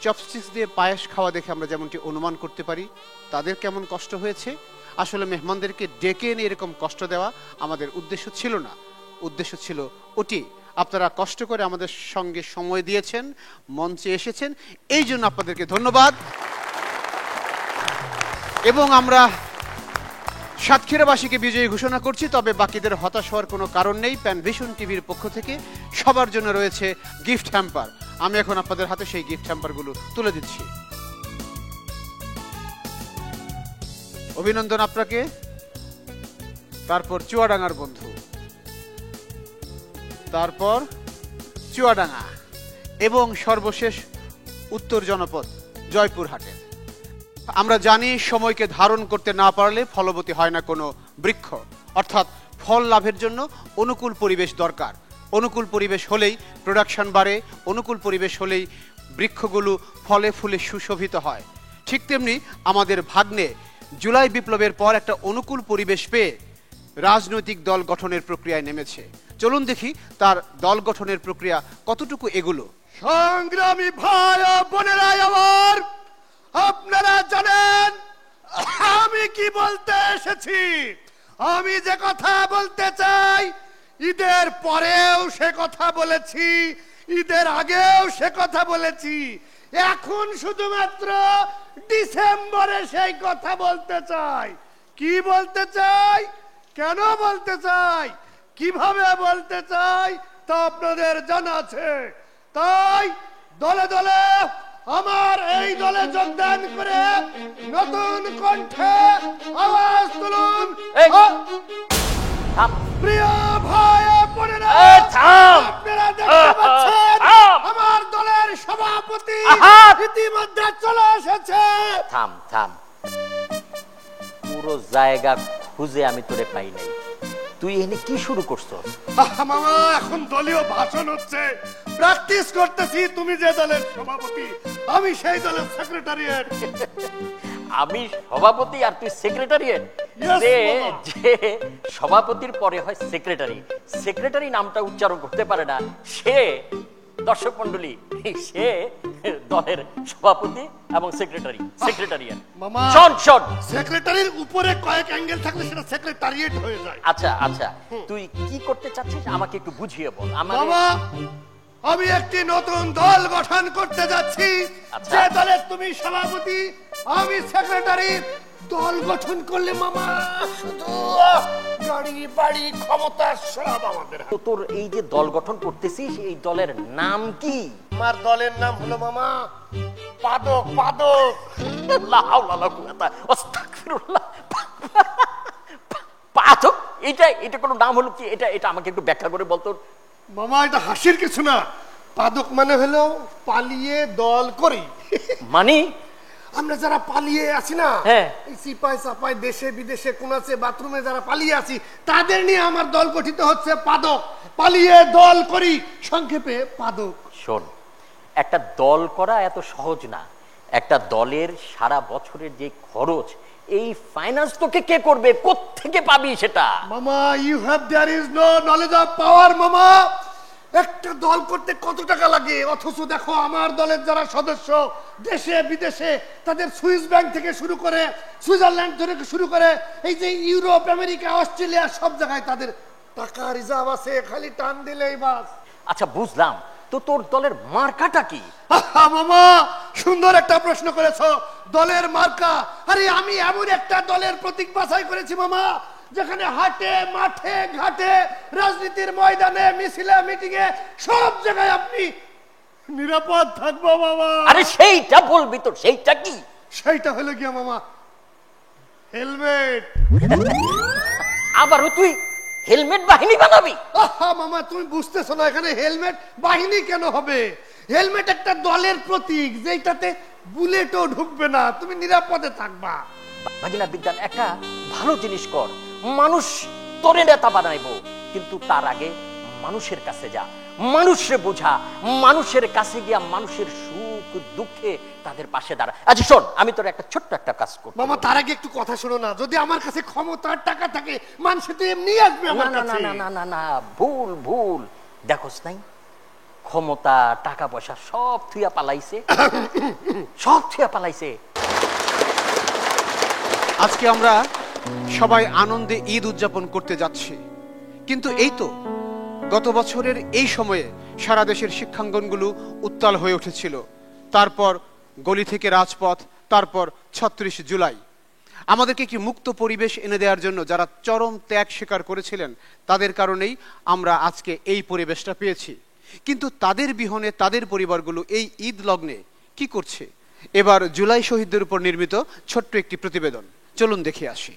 চপস্টিক্স দিয়ে পায়েস খাওয়া দেখে আমরা যেমনটি অনুমান করতে পারি তাদের কেমন কষ্ট হয়েছে। আসলে মেহমানদেরকে ডেকে এনে এরকম কষ্ট দেওয়া আমাদের উদ্দেশ্য ছিল না, উদ্দেশ্য ছিল ওটি। আপনারা কষ্ট করে আমাদের সঙ্গে সময় দিয়েছেন, মঞ্চে এসেছেন, এই জন্য আপনাদেরকে ধন্যবাদ। এবং আমরা সাতক্ষীরাবাসীকে বিজয়ী ঘোষণা করছি, তবে বাকিদের হতাশ হওয়ার কোনো কারণ নেই। প্যানভিশন টিভির পক্ষ থেকে সবার জন্য রয়েছে গিফট হ্যাম্পার। আমি এখন আপনাদের হাতে সেই গিফট হ্যাম্পারগুলো তুলে দিচ্ছি। অভিনন্দন আপনাকে। তারপর চুয়াডাঙ্গার বন্ধু, তারপর চুয়াডাঙ্গা এবং সর্বশেষ উত্তর জনপদ জয়পুরহাটের। আমরা জানি সময়কে ধারণ করতে না পারলে ফলবতী হয় না কোনো বৃক্ষ, অর্থাৎ ফল লাভের জন্য অনুকূল পরিবেশ দরকার। অনুকূল পরিবেশ হলেই প্রোডাকশন বাড়ে, অনুকূল পরিবেশ হলেই বৃক্ষগুলো ফলে ফুলে সুশোভিত হয়। ঠিক তেমনি আমাদের ভাগ্নে জুলাই বিপ্লবের পর একটা অনুকূল পরিবেশ পেয়ে রাজনৈতিক দল গঠনের প্রক্রিয়ায় নেমেছে। চলুন দেখি তার দল গঠনের প্রক্রিয়া কতটুকু এগুলো। সংগ্রামী ভাই ও বোনেরা, আমার আপনারা জানেন আমি কি বলতে এসেছি। আমি যে কথা বলতে চাই ঈদের পরেও সে কথা বলেছি, ঈদের আগেও সে কথা বলেছি, এখন শুধুমাত্র ডিসেম্বরে সেই কথা বলতে চাই। কি বলতে চাই, কেন বলতে চাই, কিভাবে বলতে চাই তা আপনাদের জানা আছে। তাই দলে দলে আমার এই দলে যোগদান করে নতুন কণ্ঠে আওয়াজ তুলুন। প্রিয় ভাই বোনেরা, আপনারা দেখতে পাচ্ছেন আমার দলের সভাপতি ইতিমধ্যে চলে এসেছে। থাম থাম, পুরো জায়গা খুঁজে আমি তোরে পাই নাই, তুই এখানে কি শুরু করছস? মামা এখন দলীয় ভাষণ হচ্ছে, প্র্যাকটিস করতেছি। তুমি যে দলের সভাপতি, আমি সেই দলের সেক্রেটারিয়েট। আমি সভাপতি আর তুই সেক্রেটারিয়েট? যে সভাপতির পরে হয় সেক্রেটারি, সেক্রেটারি নামটা উচ্চারণ করতে পারে না সে, দর্শক মন্ডলী, সে দলের সভাপতি এবং সেক্রেটারি, সেক্রেটারিয়েট। মামা শোন শোন, সেক্রেটারির উপরে কয়েক অ্যাঙ্গেল থাকলে সেটা সেক্রেটারিয়েট হয়ে যায়। আচ্ছা আচ্ছা, তুই কি করতে চাচ্ছিস আমাকে একটু বুঝিয়ে বল। মামা আমি একটি নতুন দল গঠন করতে যাচ্ছি, যে দলের তুমি সভাপতি, আমি সেক্রেটারি। দল গঠন করলে মামা শুধু গাড়ি বাড়ি ক্ষমতা সব আমাদের। তো তোর এই যে দল গঠন করতেছিস, এই দলের নাম কি? আমার দলের নাম হলো মামা পাদক। পাদক, পাদক, এটা কোনো নাম হলো কি? এটা আমাকে একটু ব্যাখ্যা করে বলতো। মামা এটা হাসির কিছু না। পাদক মানে হলো পালিয়ে দল করি। মানে আমরা যারা পালিয়ে আছি না, এই সিপাই সাপাই দেশে বিদেশে কোনাচে বাথরুমে যারা পালিয়ে আছি, তাদের নিয়ে আমার দল গঠিত হচ্ছে পাদক। পালিয়ে দল করি, সংক্ষেপে পাদক। শোন, একটা দল করা এত সহজ না। একটা দলের সারা বছরের যে খরচ, এই ফাইন্যান্স তোকে কে করবে, কোত্থেকে পাবি সেটা? মামা you have there is no knowledge of power. মামা একটা দল করতে কত টাকা লাগে, অথচ দেখো আমার দলের যারা সদস্য দেশে বিদেশে, তাদের সুইস ব্যাংক থেকে শুরু করে সুইজারল্যান্ড থেকে শুরু করে এই যে ইউরোপ আমেরিকা অস্ট্রেলিয়া সব জায়গায় তাদের টাকা রিজার্ভ আছে, খালি টান দিলেই বাস। আচ্ছা বুঝলাম, তো তোর দলের মার্কাটা কি? মামা সুন্দর একটা প্রশ্ন করেছো। দলের মার্কা, আরে আমি এমন একটা দলের প্রতীক বাছাই করেছি মামা, যেখানে হাটে মাঠে ঘাটে রাজনীতির ময়দানে মিছিলে মিটিং এ সব জায়গায় আপনি নিরাপদ থাকবো মামা। আরে সেইটা বলবি তো, সেইটা কি? সেইটা হলো গিয়া মামা হেলমেট। আবারও তুই হেলমেট বাহিনী বানাবি? মামা তুমি বুঝতেছো না, এখানে হেলমেট বাহিনী কেন হবে? হেলমেট একটা দলের প্রতীক, যেটাতে বুলেটও ঢুকবে না, তুমি নিরাপদে থাকবা। ভাগিনা বিদ্যান, একটা ভালো জিনিস কর, মানুষ তোরে নেতা বানাইবো, কিন্তু তার আগে মানুষের কাছে যা, মানুষে বোঝা, মানুষের কাছে গিয়া মানুষের সুখ দুঃখে তাদের পাশে দাঁড়া। আচ্ছা শোন, আমি তোর একটা ছোট্ট একটা কাজ করব। মামা তার আগে একটু কথা শোনো না, যদি আমার কাছে ক্ষমতার টাকা থাকে মানুষ তো এমনি আসবে আমার কাছে। না না না না, ভুল ভুল, দেখোস নাই ক্ষমতা টাকা পয়সা সব থুইয়া পালাইছে, সব থুইয়া পালাইছে। আজকে আমরা সবাই আনন্দে ঈদ উদযাপন করতে যাচ্ছি, কিন্তু এই তো গত বছরের এই সময়ে সারা দেশের শিক্ষাঙ্গনগুলো উত্তাল হয়ে উঠেছিল। তারপর গলি থেকে রাজপথ, তারপর ৩৬ জুলাই। আমাদেরকে একটি মুক্ত পরিবেশ এনে দেওয়ার জন্য যারা চরম ত্যাগ স্বীকার করেছিলেন, তাদের কারণেই আমরা আজকে এই পরিবেশটা পেয়েছি। কিন্তু তাদের বিহনে তাদের পরিবারগুলো এই ঈদ লগ্নে কি করছে? এবার জুলাই শহীদদের উপর নির্মিত ছোট্ট একটি প্রতিবেদন, চলুন দেখে আসি।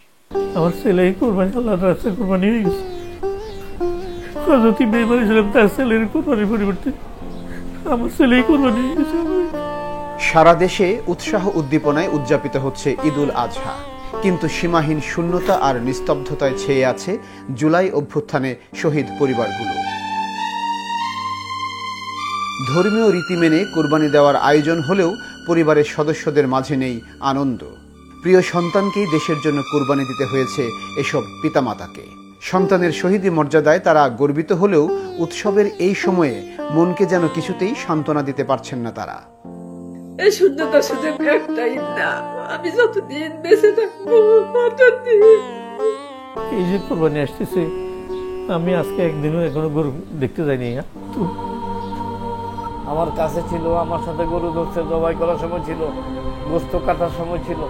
আমার ছেলে কোরবানি, আল্লাহর রাস্তায় কোরবানি হয়ে গেছে। হযরত ইব্রাহিম আলাইহিস সালাম তার ছেলের কোরবানির পরিবর্তে আমার ছেলেই কোরবানি হয়ে গেছে। সারা দেশে উৎসাহ উদ্দীপনায় উদযাপিত হচ্ছে ঈদুল আজহা, কিন্তু সীমাহীন শূন্যতা আর নিস্তব্ধতায় ছেয়ে আছে জুলাই অভ্যুত্থানে শহীদ পরিবারগুলো। ধর্মীয় রীতি মেনে কোরবানি দেওয়ার আয়োজন হলেও পরিবারের সদস্যদের মাঝে নেই আনন্দ। প্রিয় সন্তানকেই দেশের জন্য কোরবানি দিতে হয়েছে এসব পিতামাতাকে। সন্তানের শহীদি মর্যাদায় তারা গর্বিত হলেও উৎসবের এই সময়ে মনকে যেন কিছুতেই সান্ত্বনা দিতে পারছেন না তারা। এই শূন্যতা সুযোগ একটাই না, আমি যতদিন বেঁচে থাকবো ততদিন। এই যে কোরবানি আসতেছে, আমি আজকে একদিনও এখনো গরু দেখতে যাইনি। আমার কাছে ছিল, আমার সাথে গরু ধরছে, জবাই করার সময় ছিল, গোস্ত কাটার সময় ছিল।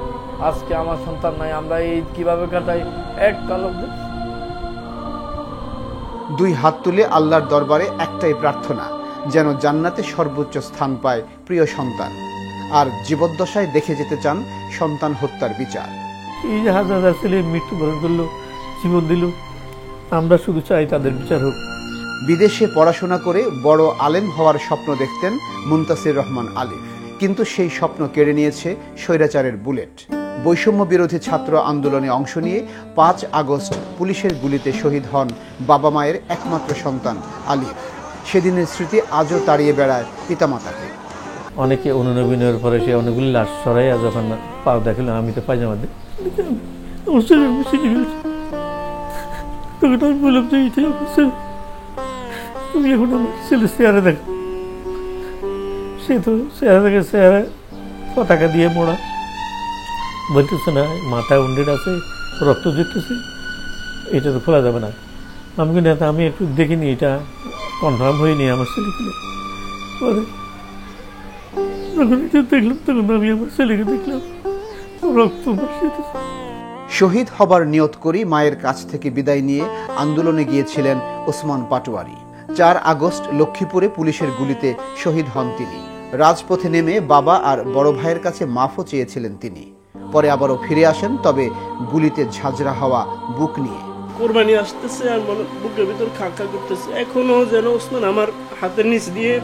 আজকে আমার সন্তান নাই, আমরা ঈদ কিভাবে কাটাই এক কালো। দুই হাত তুলে আল্লাহর দরবারে একটাই প্রার্থনা, যেন জান্নাতে সর্বোচ্চ স্থান পায় প্রিয় সন্তান। আর জীবদ্দশায় দেখে যেতে চান সন্তান হত্যার বিচার। এই যে হাজার হাজার ছেলে মৃত্যুবরণ করলো, জীবন দিল, আমরা শুধু চাই তাদের বিচার হোক। বিদেশে পড়াশোনা করে বড় আলেম হওয়ার স্বপ্ন দেখতেন মুনতাসির রহমান আলিফ, কিন্তু সেই স্বপ্ন কেড়ে নিয়েছে স্বৈরাচারের বুলেট। বৈষম্য বিরোধী ছাত্র আন্দোলনে অংশ নিয়ে ৫ আগস্ট পুলিশের গুলিতে শহীদ হন বাবা মায়ের একমাত্র সন্তান আলিফ। সেদিনের স্মৃতি আজও তাড়িয়ে বেড়ায় পিতামাতাকে। অনেকে অনুনবীনের পরে সে অনেকগুলি লাশ সরাইয়া যখন পা দেখলাম, আমি তো পায়জামা দিই, তখন আমি বললাম যে তুমি এখন আমার ছেলে চেহারা দেখো। সে তো চেহারা দেখে, চেহারা পতাকা দিয়ে মোড়া, বলতেছে না মাথায় উন্ডেড আছে, রক্ত দিতেছে, এটা তো খোলা যাবে না। আমি কিন্তু আমি একটু দেখিনি, এটা কনফার্ম হয়নি আমার ছেলেকে। পরে যখন এটা দেখলাম, তখন আমি আমার ছেলেকে দেখলাম রক্ত ভাসিতেছে। শহীদ হবার নিয়ত করি মায়ের কাছ থেকে বিদায় নিয়ে আন্দোলনে গিয়েছিলেন ওসমান পাটোয়ারি। ৪ আগস্ট লক্ষ্মীপুরে পুলিশের গুলিতে শহীদ হন তিনি। রাজপথে নেমে বাবা আর বড় ভাইয়ের কাছে মাফও চেয়েছিলেন তিনি। পরে আবারও ফিরে আসেন, তবে গুলিতে ঝাঁঝরা হওয়া বুক নিয়ে। কোরবানি আসতেছে আর মনে বুকের ভিতর খাঁকা করতেছে। এখনো যেন ওসমান আমার হাতের নিচ দিয়ে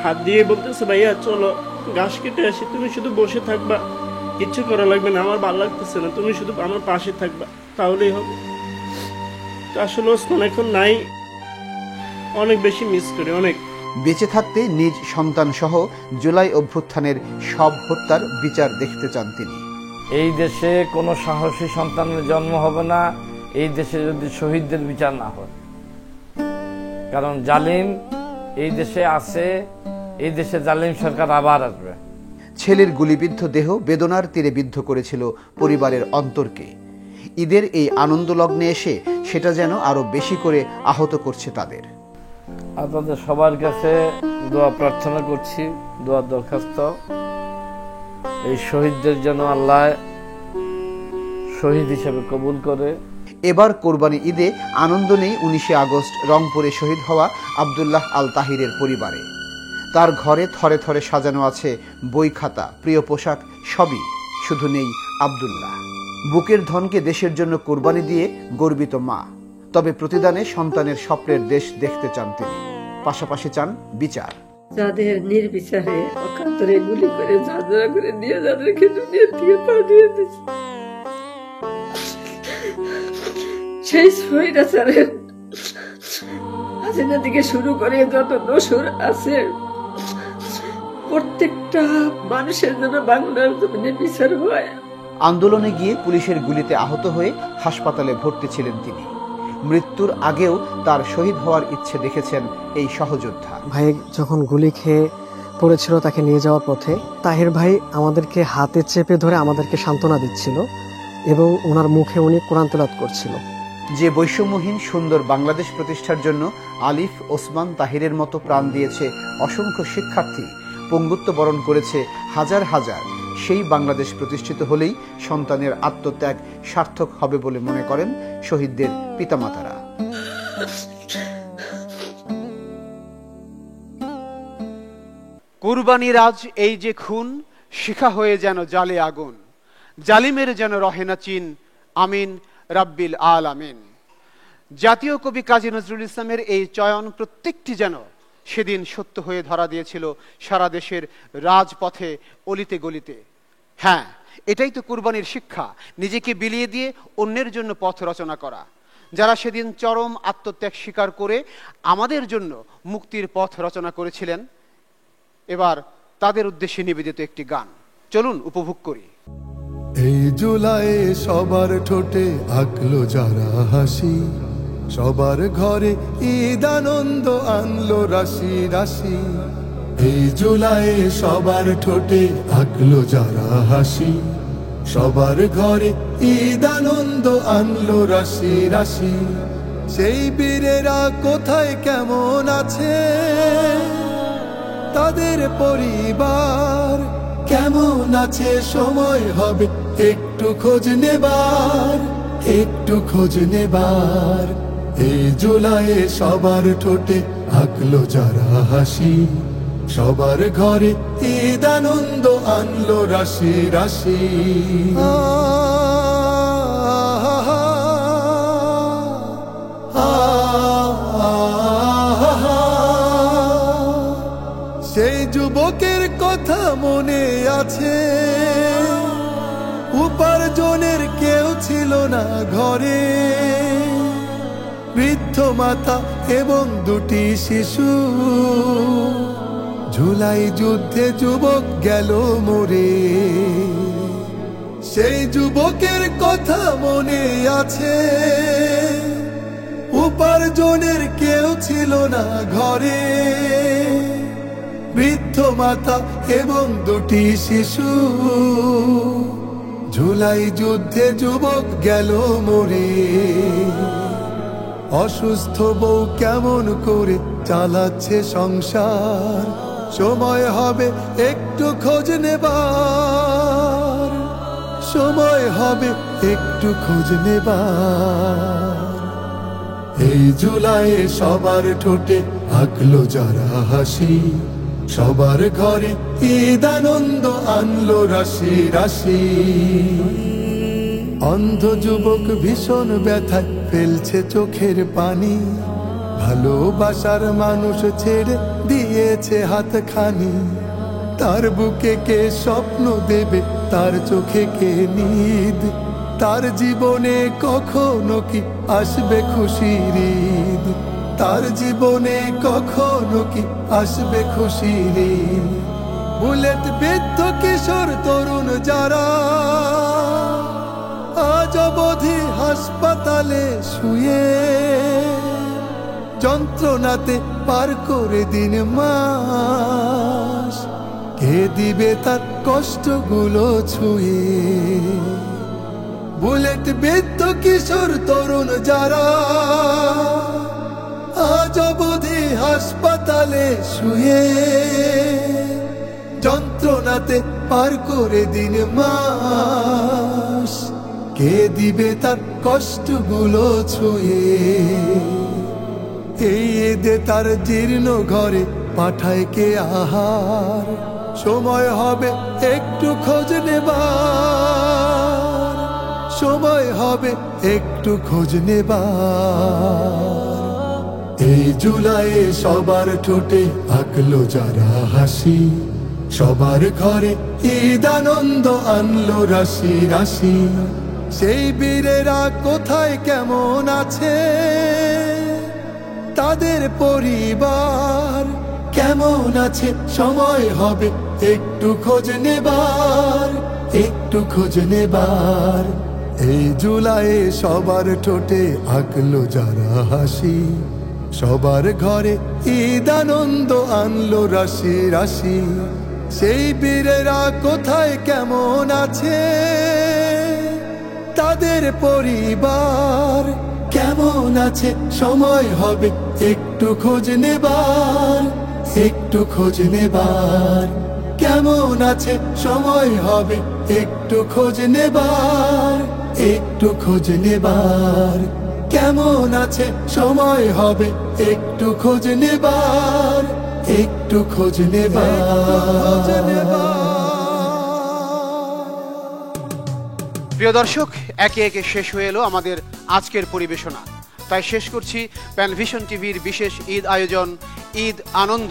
হাত দিয়ে বলতেছে, ভাইয়া চলো ঘাস কেটে আসি, তুমি শুধু বসে থাকবা, কিচ্ছু করা লাগবে না, আমার ভালো লাগতেছে না, তুমি শুধু আমার পাশে থাকবা, তাহলেই হবে। আসলে ওসমান এখন নাই, অনেক বেশি মিস করি, অনেক। বেঁচে থাকতে নিজ সন্তান সহ জুলাই অভ্যুত্থানের সব হত্যার বিচার দেখতে চান তিনি। এই দেশে কোনো সাহসী সন্তানের জন্ম হবে না এই দেশে যদি শহীদদের বিচার না হয়। কারণ জালিম এই দেশে আছে, এই দেশে জালিম সরকার আবার আসবে। ছেলের গুলিবিদ্ধ দেহ বেদনার তীরে বিদ্ধ করেছিল পরিবারের অন্তরকে। ঈদের এই আনন্দ লগ্নে এসে সেটা যেন আরো বেশি করে আহত করছে তাদের। আপনাদের সবার কাছে দোয়া প্রার্থনা করছি, দোয়ার দরখাস্ত, এই শহীদদের যেন আল্লাহ শহীদ হিসেবে কবুল করে। এবার কোরবানি ঈদে আনন্দ নেই ১৯ আগস্ট রংপুরে শহীদ হওয়া আব্দুল্লাহ আল তাহিরের পরিবারে। তার ঘরে থরে থরে সাজানো আছে বই খাতা, প্রিয় পোশাক, সবই, শুধু নেই আব্দুল্লাহ। বুকের ধনকে দেশের জন্য কোরবানি দিয়ে গর্বিত মা, তবে প্রতিদানে সন্তানের স্বপ্নের দেশ দেখতে চান তিনি। পাশাপাশি চান বিচার। যাদের নির্বিচারে অকাতরে গুলি করে ঝাঁঝরা করে দিয়ে যাদেরকে দুনিয়া থেকে পাঠিয়ে দিচ্ছে, সেই স্বৈরাচারের হাসিনা থেকে শুরু করে যত দোসর আছে, প্রত্যেকটা মানুষের জন্য বাংলার জমিনে বিচার হয়। আন্দোলনে গিয়ে পুলিশের গুলিতে আহত হয়ে হাসপাতালে ভর্তি ছিলেন তিনি। মৃত্যুর আগেও তার শহীদ হওয়ার ইচ্ছে দেখেছেন এই সহযোদ্ধা। ভাই যখন গুলি খেয়ে পড়েছিল, তাকে নিয়ে যাওয়ার পথে তাহির ভাই আমাদেরকে হাতে চেপে ধরে আমাদেরকে সান্ত্বনা দিচ্ছিল এবং ওনার মুখে উনি কোরআন তেলাওয়াত করছিল। যে বৈষম্যহীন সুন্দর বাংলাদেশ প্রতিষ্ঠার জন্য আলিফ, ওসমান, তাহিরের মতো প্রাণ দিয়েছে অসংখ্য শিক্ষার্থী, পঙ্গুত্ব বরণ করেছে হাজার হাজার, সেই বাংলাদেশ প্রতিষ্ঠিত হলেই সন্তানের আত্মত্যাগ সার্থক হবে বলে মনে করেন শহীদদের পিতামাতারা। কুরবানির আজ এই যে খুন, শিখা হয়ে যেন জালে আগুন, জালিমের যেন রহে না চিন, আমিন রাব্বিল আলামিন। জাতীয় কবি কাজী নজরুল ইসলামের এই চয়ন প্রত্যেকটি যেন সেদিন সত্য হয়ে ধরা দিয়েছিল সারা দেশের রাজপথে, অলিতে গলিতে। হ্যাঁ, এটাই তো কুরবানির শিক্ষা, নিজেকে বিলিয়ে দিয়ে অন্যের জন্য পথ রচনা করা। যারা সেদিন চরম আত্মত্যাগ স্বীকার করে আমাদের জন্য মুক্তির পথ রচনা করেছিলেন। এবার তাদের উদ্দেশ্যে নিবেদিত একটি গান, চলুন উপভোগ করি। এই জুলাইয়ে সবার ঠোঁটে আঁকলো যারা হাসি, সবার ঘরে ঈদ আনন্দ আনলো রাশি রাশি। এই জুলাইয়ে সবার ঠোঁটে আঁকলো যারা হাসি, সবার ঘরে ঈদ আনন্দ আনলো রাশি রাশি। সেই বীরেরা কোথায় কেমন আছে, তাদের পরিবার কেমন আছে, সময় হবে একটু খোঁজ নেবার, একটু খোঁজ নেবার। এই জুলাইয়ে সবার ঠোঁটে আঁকলো যারা হাসি, সবার ঘরে ঈদ আনন্দ আনলো রাশি রাশি। সেই যুবকের কথা মনে আছে, উপার্জনের কেউ ছিল না ঘরে, বৃদ্ধ মাতা এবং দুটি শিশু, জুলাই যুদ্ধে যুবক গেল মরে। সেই যুবকের কথা মনে আছে, উপার্জনের কেউ ছিল না ঘরে, বৃদ্ধ মাতা এবং দুটি শিশু, জুলাই যুদ্ধে যুবক গেল মরে। অসুস্থ বউ কেমন করে চালাচ্ছে সংসার, সময় হবে একটু খোঁজ নেবার, সময় হবে একটু খোঁজ নেবার। এই জুলাইয়ে সবার ঠোঁটে আঁকলো যারা হাসি, সবার ঘরে ঈদ আনন্দ আনলো রাশি রাশি। অন্ধ যুবক ভীষণ ব্যথায় ফেলছে চোখের পানি, ভালোবাসার মানুষ ছেড়ে দিয়েছে হাতখানি। তার বুকে কে স্বপ্ন দেবে, তার চোখে কে নিদ, তার জীবনে কখনো কি আসবে খুশির ঈদ, তার জীবনে কখনো কি আসবে খুশির ঈদ। বুলেট বৃদ্ধ কিশোর তরুণ যারা আজ অবধি হাসপাতালে শুয়ে, যন্ত্রণাতে পার করে দিন মাস, কে দিবে তার কষ্টগুলো ছুঁয়ে। বুলেট বৃদ্ধ কিশোর তরুণ যারা আজ অবধি হাসপাতালে শুয়ে, যন্ত্রণাতে পার করে দিন মাস, কে দিবে তার কষ্টগুলো ছুঁয়ে। এই ঈদে তার জীর্ণ ঘরে পাঠায় কে আহার, সময় হবে একটু খোঁজ নেবার, সময় হবে একটু খোঁজ নেবার। এই জুলাইয়ে সবার ঠোঁটে আঁকলো যারা হাসি, সবার ঘরে ঈদ আনন্দ আনলো রাশি রাশি। সেই বীরেরা কোথায় কেমন আছে, তাদের পরিবার কেমন আছে, সময় হবে একটু খোঁজ নেবার, একটু খোঁজ নেবার। এই জুলাইয়ে সবার ঠোঁটে আঁকলো যারা হাসি, সবার ঘরে ঈদ আনন্দ আনলো রাশি রাশি। সেই বীরেরা কোথায় কেমন আছে, তাদের পরিবার কেমন আছে, সময় হবে একটু খোঁজ নেবার, একটু খোঁজ নেবার। কেমন আছে, সময় হবে একটু খোঁজ নেবার, একটু খোঁজ নেবার। কেমন আছে, সময় হবে একটু খোঁজ নেবার, একটু খোঁজ নেবার। প্রিয় দর্শক, একে একে শেষ হয়ে এলো আমাদের আজকের পরিবেশনা। তাই শেষ করছি প্যানভিশন টিভির বিশেষ ঈদ আয়োজন ঈদ আনন্দ।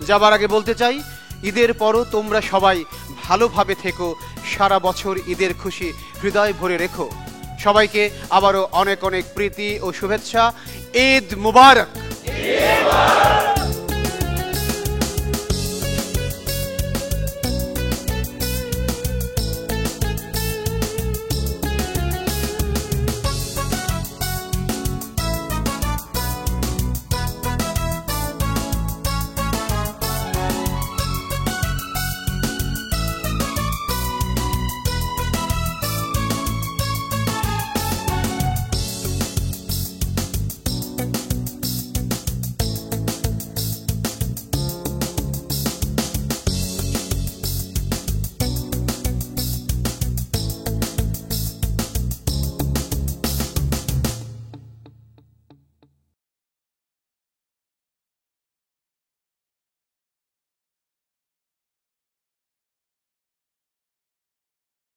যাবার আগে বলতে চাই, ঈদের পরও তোমরা সবাই ভালোভাবে থেকো, সারা বছর ঈদের খুশি হৃদয় ভরে রেখো। সবাইকে আবারও অনেক অনেক প্রীতি ও শুভেচ্ছা। ঈদ মুবারক।